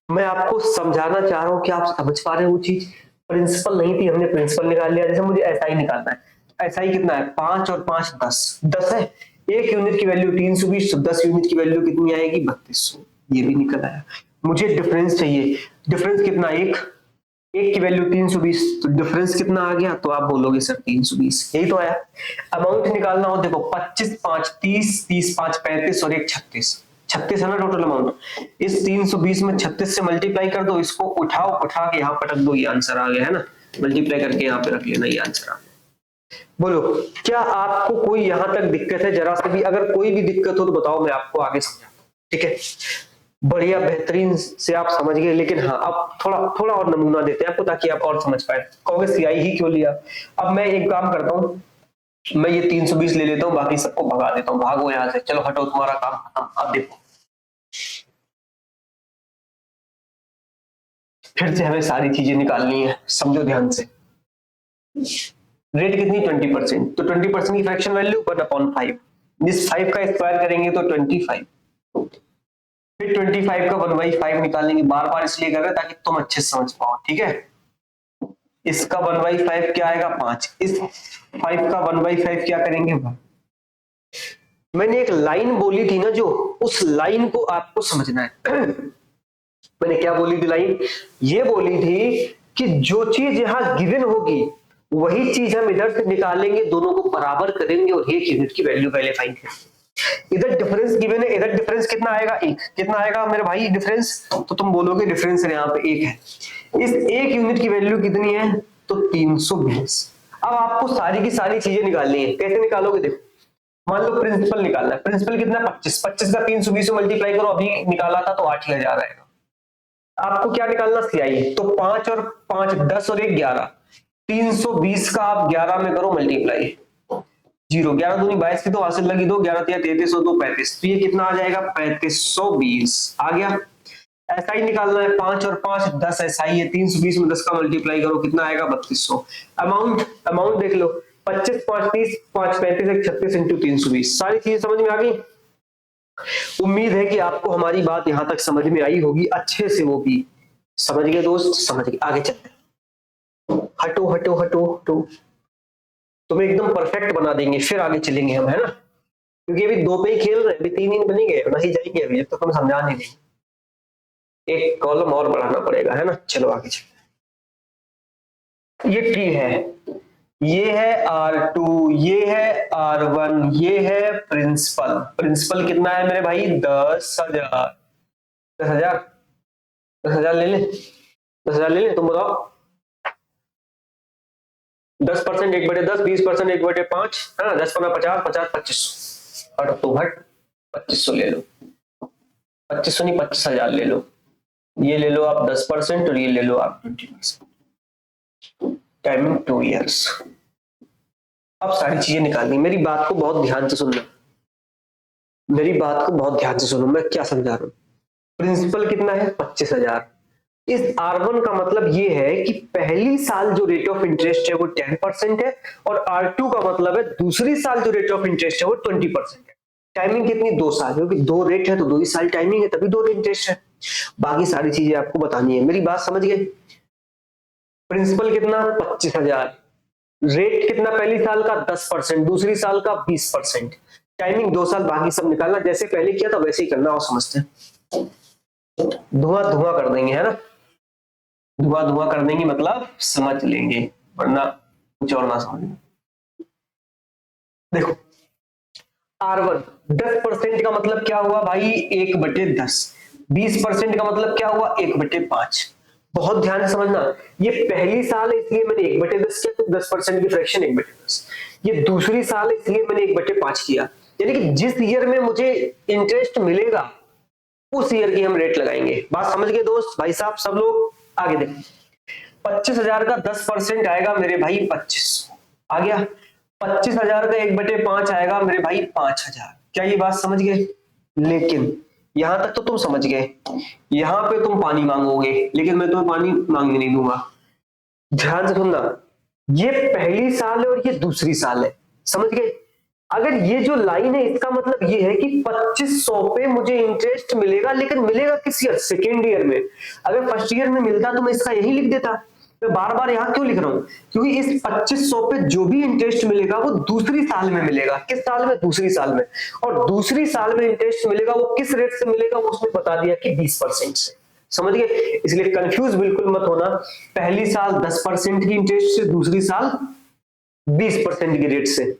मैं आपको समझाना चाह रहा हूं कि आप समझ पा रहे हो वो चीज। प्रिंसिपल नहीं थी, हमने प्रिंसिपल निकाल लिया। जैसे मुझे SI निकालना है, SI कितना है? 5 और 5 10, 10 है। एक यूनिट की वैल्यू 320, तो 10 यूनिट की वैल्यू कितनी आएगी? 3200। ये भी निकल आया। मुझे डिफरेंस चाहिए, डिफरेंस कितना? एक की वैल्यू 320, तो डिफरेंस कितना आ गया? तो आप बोलोगे सर 320, यही तो आया। अमाउंट निकालना हो, देखो 25 5 30, 30 5 35 और 1 36, 36 है ना टोटल अमाउंट। इस 320 में 36 से मल्टीप्लाई कर दो, इसको उठाओ, उठा के यहाँ पटक दो, ये आंसर आ गया है ना। मल्टीप्लाई करके यहाँ पे रख लेना, ये आंसर आ गया। बोलो क्या आपको कोई यहाँ तक दिक्कत है? जरा से भी अगर कोई भी दिक्कत हो तो बताओ, मैं आपको आगे समझाता हूँ, ठीक है? बढ़िया, बेहतरीन से आप समझ गए। लेकिन हाँ, अब थोड़ा थोड़ा और नमूना देते हैं आपको ताकि आप और समझ पाए। कहोगे CI ही क्यों लिया? अब मैं एक काम करता हूँ, मैं ये 320 ले लेता हूँ, बाकी सबको भगा देता हूँ। भागो यहाँ से, चलो हटो, तुम्हारा काम खत्म। अब देखो फिर से हमें सारी चीजें निकालनी है, समझो ध्यान से। रेट कितनी? 20%, तो 20% की फ्रैक्शन वैल्यू 1/5। इस 5 का स्क्वायर करेंगे तो 25, फिर 25 का 1/5 निकालेंगे। बार बार इसलिए कर रहे हैं ताकि तुम अच्छे से समझ पाओ, ठीक है? इसका 1/5 क्या आएगा? 5। इस 5 का 1/5 क्या करेंगे? 1। मैंने एक लाइन बोली थी ना, जो उस लाइन को आपको समझना है। मैंने क्या बोली थी लाइन? ये बोली थी कि जो चीज यहां गिवन होगी वही चीज हम इधर से निकालेंगे, दोनों को बराबर करेंगे और एक यूनिट की वैल्यू पहले फाइंड करेंगे। इधर डिफरेंस गिवन है, इधर डिफरेंस कितना आएगा? 1। कितना आएगा मेरे भाई डिफरेंस? तो तुम बोलोगे डिफरेंस यहाँ पे 1 है। इस 1 यूनिट की वैल्यू कितनी है? तो 320। अब आपको सारी की सारी चीजें निकालनी है। कैसे निकालोगे? देखो, मान लो प्रिंसिपल निकालना है। प्रिंसिपल कितना? 25। 25 का 320 से मल्टीप्लाई करो, अभी निकाला था तो 8000 आएगा। आपको क्या निकालना? CI। तो 5 और 5 10 और 1 11, 320 का आप 11 में करो मल्टीप्लाई, 0। 11 दूनी 22 की तो हासिल लगी 2, 11 तिया 33 और 2 35, तो ये कितना आ जाएगा? 3520 आ गया। SI निकालना है, 5 और 5 10 SI है, 320 में 10 का मल्टीप्लाई करो, कितना आएगा? 3200। अमाउंट देख लो, 25 5 30 5 35 1 36 इंटू 320। सारी चीजें समझ में आ गई? उम्मीद है कि आपको हमारी बात यहां तक समझ में आई होगी अच्छे से। वो भी समझ गए दोस्त? समझ गए। आगे चलते हैं। हटो हटो हटो हटो, तुम्हें एकदम परफेक्ट बना देंगे, फिर आगे चलेंगे हम, है ना? क्योंकि अभी 2 पे ही खेल रहे हैं, अभी 3 ही बनेंगे, नहीं जाएंगे अभी जब तक हम समझा नहीं देंगे। एक कॉलम और बढ़ाना पड़ेगा, है ना? चलो आगे चलते हैं। ये ट्री है, ये है R2, ये है R1, ये है प्रिंसिपल। प्रिंसिपल कितना है मेरे भाई? 10,000। 10,000 10,000 ले लें, 10,000 ले लें, तुम बताओ। 10% 1/10, 20% 1/5, है ना, 10 15 50, 50 25, हट तो हट, 2500 ले लो, 2500 नहीं 25,000 ले लो, ये ले लो आप 10% और ये ले लो आप 20%, टाइमिंग 2 ईयर्स। अब सारी चीजें निकालनी, मेरी बात को बहुत ध्यान से सुनना, मेरी बात को बहुत ध्यान से सुनो, मैं क्या समझा रहा हूं। प्रिंसिपल कितना है? 25,000। इस R1 का मतलब ये है कि पहली साल जो रेट ऑफ इंटरेस्ट है वो 10% है, और R2 का मतलब है दूसरी साल जो रेट ऑफ इंटरेस्ट है वो 20% है। टाइमिंग कितनी? 2 साल, क्योंकि 2 रेट है तो 2 ही साल टाइमिंग है, तभी 2 इंटरेस्ट है। बाकी सारी चीजें आपको बतानी है, मेरी बात समझ गए। प्रिंसिपल कितना? 25,000। रेट कितना पहली साल का? 10%, दूसरी साल का 20%, टाइमिंग 2 साल, बाकी सब निकालना, जैसे पहले किया था वैसे ही करना, और समझते हैं। धुआं धुआं कर देंगे, है ना, धुआं धुआं कर देंगे मतलब समझ लेंगे, वरना कुछ और ना समझना। देखो R1 10% का मतलब क्या हुआ भाई? 1/10। 20% का मतलब क्या हुआ? 1/5। बहुत ध्यान से समझना, ये पहली साल है इसलिए मैंने 1/10 किया, तो 10% की फ्रैक्शन 1/10। ये दूसरी साल है इसलिए मैंने 1/5 किया, यानी कि जिस ईयर में मुझे इंटरेस्ट मिलेगा उस ईयर की हम रेट लगाएंगे। बात समझ गए दोस्त, भाई साहब सब लोग? आगे देखो, 25,000 का 10% आएगा मेरे भाई 2500, आ गया। 25,000 का 1/5 आएगा मेरे भाई 5,000। क्या ये बात समझ गए? लेकिन यहां तक तो तुम समझ गए, यहां पे तुम पानी मांगोगे, लेकिन मैं तुम्हें पानी मांगने नहीं दूंगा। ध्यान से सुनना, ये पहली साल है और ये दूसरी साल है, समझ गए? अगर ये जो लाइन है इसका मतलब ये है कि 2500 पे मुझे इंटरेस्ट मिलेगा, लेकिन मिलेगा किस ईयर? सेकेंड ईयर में। अगर फर्स्ट ईयर में मिलता तो मैं इसका यही लिख देता। मैं बार बार यहां क्यों लिख रहा हूं? क्योंकि इस 2500 पे जो भी इंटरेस्ट मिलेगा वो दूसरी साल में मिलेगा। किस साल में? दूसरी साल में। और दूसरी साल में इंटरेस्ट मिलेगा वो किस रेट से मिलेगा? वो उसने बता दिया कि 20% से। समझ गए? इसलिए कंफ्यूज बिल्कुल मत होना, पहली साल 10% की इंटरेस्ट से, दूसरी साल 20% की रेट से।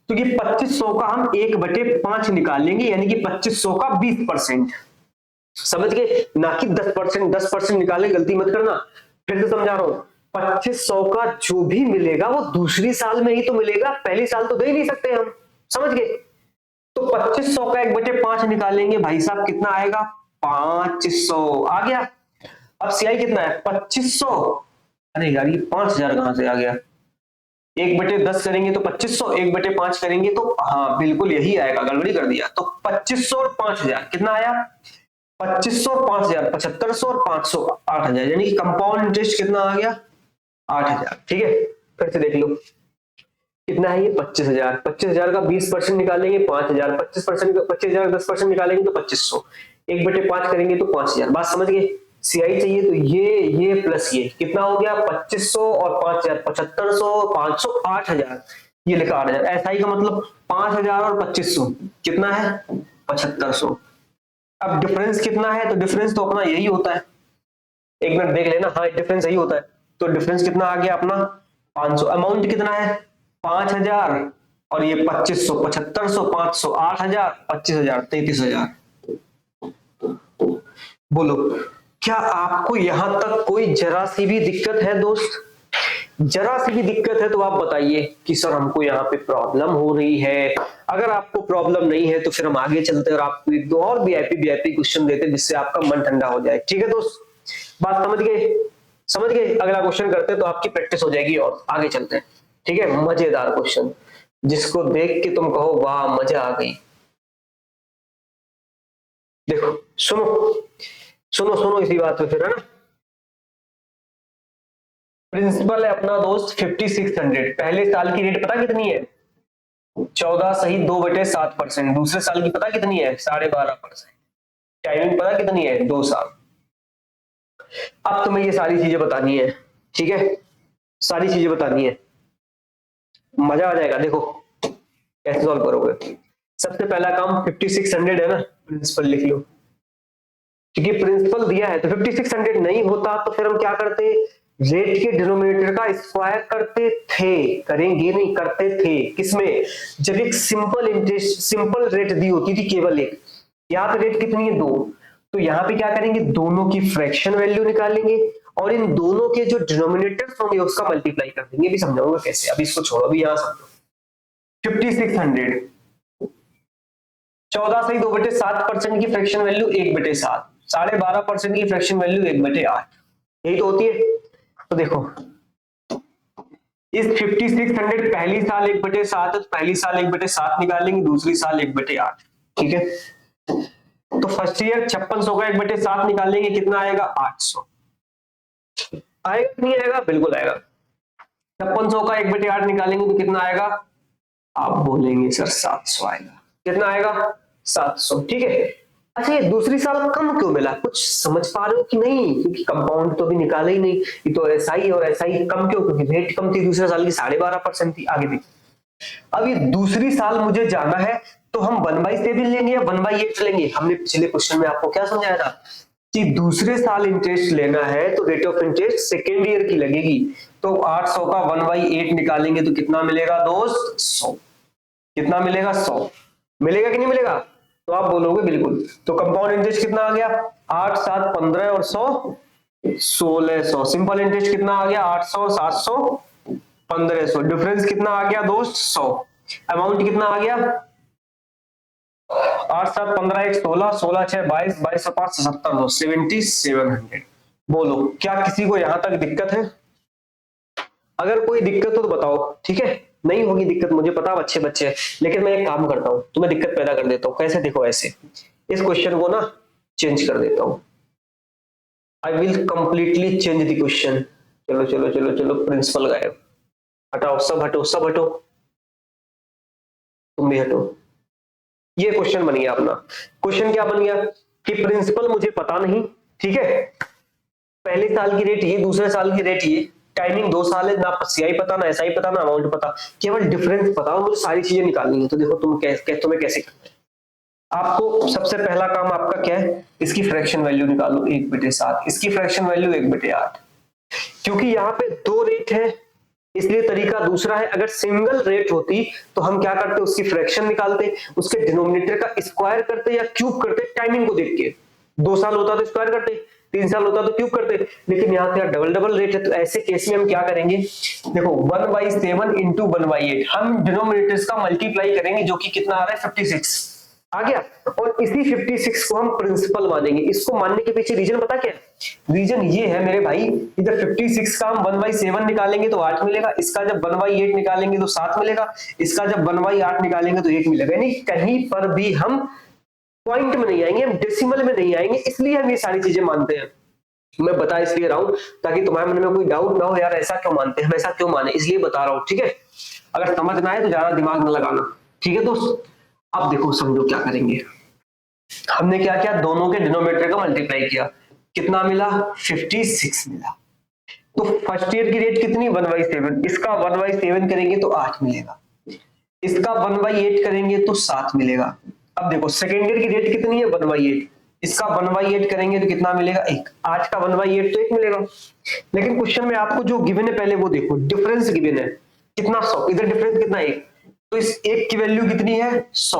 तो ये 2500 का हम 1/5 निकाल लेंगे, यानी कि 2500 का 20%। समझ गए? ना कि 10%। 10% निकालने गलती मत करना, फिर से समझा रहा हूं। 2500 का जो भी मिलेगा वो दूसरी साल में ही तो मिलेगा, पहली साल तो दे ही नहीं सकते हम। समझ गए? तो 2500 का 1/5 निकालेंगे भाई साहब, कितना आएगा? 500 आ गया। अब सीआई कितना है? 2500। अरे यार ये 5000 कहां से आ गया? 1/10 करेंगे तो 2500, 1/5 करेंगे तो, हाँ बिल्कुल यही आएगा, गड़बड़ी कर दिया। तो 2500 और 5000 कितना आया? 2500 और 5000 7500 और 500 8000, यानी कि कंपाउंड इंटरेस्ट कितना आ गया? 8000। ठीक है, फिर से देख लो कितना है ये? 25,000। 25,000 का 20% निकालेंगे 5,000, 25% का 25,000 का 10% निकालेंगे तो 2500, 1/5 करेंगे तो 5,000। बात समझ गए? सीआई चाहिए तो ये प्लस ये कितना हो गया? 2500 और 5,000 7500, 500 8000, ये लिखा 8000। एसआई का मतलब 5,000 और 2500 कितना है? 7500। अब डिफरेंस कितना है? तो डिफरेंस तो अपना यही होता है, एक मिनट देख लेना, हाँ डिफरेंस यही होता है। तो डिफरेंस कितना आ गया अपना? 500। अमाउंट कितना है? 5,000, और ये 2500, 7500, 500 8,000, 25,000 33,000। बोलो, क्या आपको यहां तक कोई जरा सी भी दिक्कत है दोस्त? जरा सी भी दिक्कत है तो आप बताइए कि सर हमको यहाँ पे प्रॉब्लम हो रही है। अगर आपको प्रॉब्लम नहीं है तो फिर हम आगे चलते और आपको एक दो और वीआईपी क्वेश्चन देते जिससे आपका मन ठंडा हो जाए। ठीक है दोस्त, बात समझ गए? समझ गए? अगला क्वेश्चन करते हैं तो आपकी प्रैक्टिस हो जाएगी और आगे चलते हैं। ठीक है, मजेदार क्वेश्चन जिसको देख के तुम कहो वाह मजा आ गई। देखो सुनो सुनो सुनो इसी बात पे फिर, है ना। प्रिंसिपल है अपना दोस्त 5600। पहले साल की रेट पता कितनी है? 14 सही 2/7%। दूसरे साल की पता कितनी है? 12.5%। टाइमिंग पता कितनी है? 2 साल। अब तुम्हें ये सारी चीजें बतानी है, ठीक है, सारी चीजें बतानी है, मजा आ जाएगा। देखो कैसे सॉल्व करोगे। सबसे पहला काम 5600 है ना, प्रिंसिपल लिख लो, क्योंकि प्रिंसिपल दिया है। तो 5600 नहीं होता तो फिर हम क्या करते? रेट के डिनोमिनेटर का स्क्वायर करते थे, करेंगे नहीं, करते थे। किसमें? जब एक सिंपल इंटरेस्ट सिंपल रेट दी होती थी, केवल एक। यहाँ पे रेट कितनी है? 2। तो यहाँ पे क्या करेंगे, दोनों की फ्रैक्शन वैल्यू निकालेंगे और इन दोनों के जो डिनोमिनेटर्स होंगे उसका मल्टीप्लाई कर देंगे। भी समझाऊंगा कैसे, अभी इसको छोड़ो, अभी यहाँ समझो। 5600 14 सही 2/7% की फ्रैक्शन वैल्यू 1/7, 12.5% की फ्रैक्शन वैल्यू 1/8, यही तो होती है। तो देखो इस 5600 पहली साल 1/7 है, तो पहली साल 1/7 निकालेंगे, दूसरी साल 1/8, ठीक है। तो फर्स्ट ईयर 5600 का 1/7 निकालेंगे, कितना आएगा 800, आएगा नहीं आएगा, बिल्कुल आएगा। 5600 का 1/8 निकालेंगे तो कितना आएगा, आप बोलेंगे सर 700 आएगा, कितना आएगा 700, ठीक है। अच्छा ये दूसरी साल कम क्यों मिला, कुछ समझ पा रहे हो कि नहीं, क्योंकि कंपाउंड तो भी निकाला ही नहीं, ये तो SI और SI कम क्यों, क्योंकि रेट कम थी, दूसरे साल की 12.5% थी। आगे देखिए, अब ये दूसरी साल मुझे जाना है तो हम 1/7 लेंगे या 1/8 लेंगे। हमने पिछले क्वेश्चन में आपको क्या समझाया था कि दूसरे साल इंटरेस्ट लेना है तो rate of interest second year की लगेगी, तो 800 का 1/8 निकालेंगे तो कितना मिलेगा दोस्त, 100, कितना मिलेगा 100, मिलेगा कि नहीं मिलेगा, तो आप बोलोगे बिल्कुल। तो कंपाउंड इंटरेस्ट कितना आ गया, 8 7 15 और 100 1600। सिंपल इंटरेस्ट कितना आ गया, 800 700 1500। डिफरेंस कितना आ गया दोस्त, 100। अमाउंट कितना आ गया, 8 7 15 1 16 16 6 22 22 5 77 7700। बोलो क्या किसी को यहां तक दिक्कत है, अगर कोई दिक्कत हो तो बताओ, ठीक है। नहीं होगी दिक्कत, मुझे पता अच्छे बच्चे हैं, लेकिन मैं एक काम करता हूं, तुम्हें दिक्कत पैदा कर देता हूं। कैसे, देखो ऐसे, इस क्वेश्चन को ना चेंज कर देता हूं, I will completely change the question. चलो चलो चलो चलो, प्रिंसिपल गायब, हटाओ, सब हटो, सब हटो, तुम भी हटो। ये क्वेश्चन बन गया अपना। क्वेश्चन क्या बन गया कि प्रिंसिपल मुझे पता नहीं, ठीक है, पहले साल की रेट ये, दूसरे साल की रेट ये, टाइमिंग 2 साल है, ना CI पता, ना SI पता, ना अमाउंट पता, केवल डिफरेंस पता, और मुझे सारी चीजें निकालनी है। तो देखो तुम्हें कैसे करना है। आपको सबसे पहला काम आपका क्या है, इसकी फ्रैक्शन वैल्यू निकालो 1/7, इसकी फ्रैक्शन वैल्यू 1/8। क्योंकि यहाँ पे 2 रेट है इसलिए तरीका दूसरा है। अगर सिंगल रेट होती तो हम क्या करते, उसकी फ्रैक्शन निकालते, उसके डिनोमिनेटर का स्क्वायर करते या क्यूब करते टाइमिंग को देख के। 2 साल होता तो स्क्वायर करते, 3 साल होता तो क्यूब करते, लेकिन यहाँ पे डबल डबल रेट है, तो ऐसे केस में हम क्या करेंगे, देखो 1/7 इंटू 1/8, हम डिनोमिनेटर्स का मल्टीप्लाई करेंगे, जो कि कितना आ रहा है 56 आ गया, और इसी 56 को हम प्रिंसिपल मानेंगे। इसको मानने के पीछे रीजन पता क्या है, रीजन ये है मेरे भाई, जब 56 का हम 1/7 निकालेंगे तो 8 मिलेगा, इसका जब 1/8 निकालेंगे तो 7 मिलेगा, इसका जब 1/8 निकालेंगे तो 1 मिलेगा। यानी कहीं पर भी हम पॉइंट में नहीं आएंगे, हम डेसिमल में नहीं आएंगे, इसलिए हम ये सारी चीजें मानते हैं। मैं बता इसलिए रहा हूं ताकि तुम्हारे मन में कोई डाउट ना हो, यार ऐसा क्यों मानते हैं, हम ऐसा क्यों माने, इसलिए बता रहा हूं, ठीक है। अगर समझना है तो ज्यादा दिमाग न लगाना, ठीक है दोस्त। अब देखो समझो क्या करेंगे, हमने क्या किया, दोनों के डिनोमिनेटर का मल्टीप्लाई किया, कितना मिला 56 मिला। तो फर्स्ट ईयर की रेट कितनी 1/7, इसका 1/7 करेंगे तो 8 मिलेगा, इसका 1/8 करेंगे तो 7 मिलेगा। अब देखो सेकेंड ईयर की रेट कितनी है 1/8, इसका 1/8 करेंगे तो कितना मिलेगा 1, 8 का 1/8 तो 1 मिलेगा। लेकिन क्वेश्चन में आपको जो गिवन है पहले वो देखो, डिफरेंस गिवन है कितना 100, इधर डिफरेंस कितना 1, तो इस 1 की वैल्यू कितनी है 100।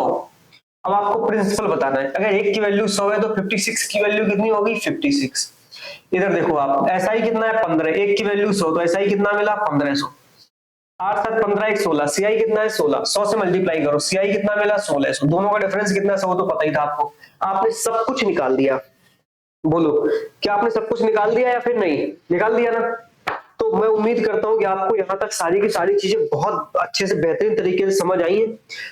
अब आपको प्रिंसिपल बताना है, अगर 1 की वैल्यू 100 है तो 56 की वैल्यू कितनी होगी 56। इधर देखो आप, SI कितना है 15, 1 की वैल्यू 100 तो SI कितना मिला 1500, 8 7 15 1 16, CI कितना है 16, 100 से मल्टीप्लाई करो, CI कितना मिला 1600, दोनों का डिफरेंस कितना 100 तो पता ही था आपको, आपने सब कुछ निकाल दिया। बोलो क्या आपने सब कुछ निकाल दिया या फिर नहीं निकाल दिया ना। तो मैं उम्मीद करता हूं कि आपको यहां तक सारी की सारी चीजें बहुत अच्छे से बेहतरीन तरीके से समझ आई हैं।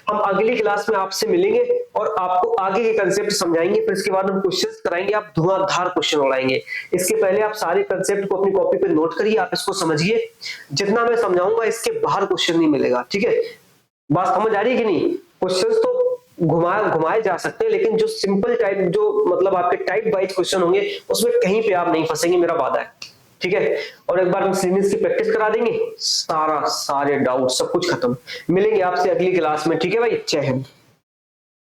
हम अगली क्लास में आपसे मिलेंगे और आपको आगे के कंसेप्ट समझाएंगे, फिर इसके बाद हम क्वेश्चंस कराएंगे, आप धुआंधार क्वेश्चन उड़ाएंगे। इसके पहले आप सारे कंसेप्ट को अपनी कॉपी पे नोट करिए, आप इसको समझिए, जितना मैं समझाऊंगा इसके बाहर क्वेश्चन नहीं मिलेगा, ठीक है। बात समझ आ रही है कि नहीं, क्वेश्चंस तो घुमाए जा सकते हैं, लेकिन जो सिंपल टाइप, जो मतलब आपके टाइप वाइज क्वेश्चन होंगे उसमें कहीं पे आप नहीं फंसेंगे, मेरा वादा है, ठीक है। और एक बार हम सीरीज की प्रैक्टिस करा देंगे, सारे डाउट सब कुछ खत्म। मिलेंगे आपसे अगली क्लास में, ठीक है भाई, जय हिंद।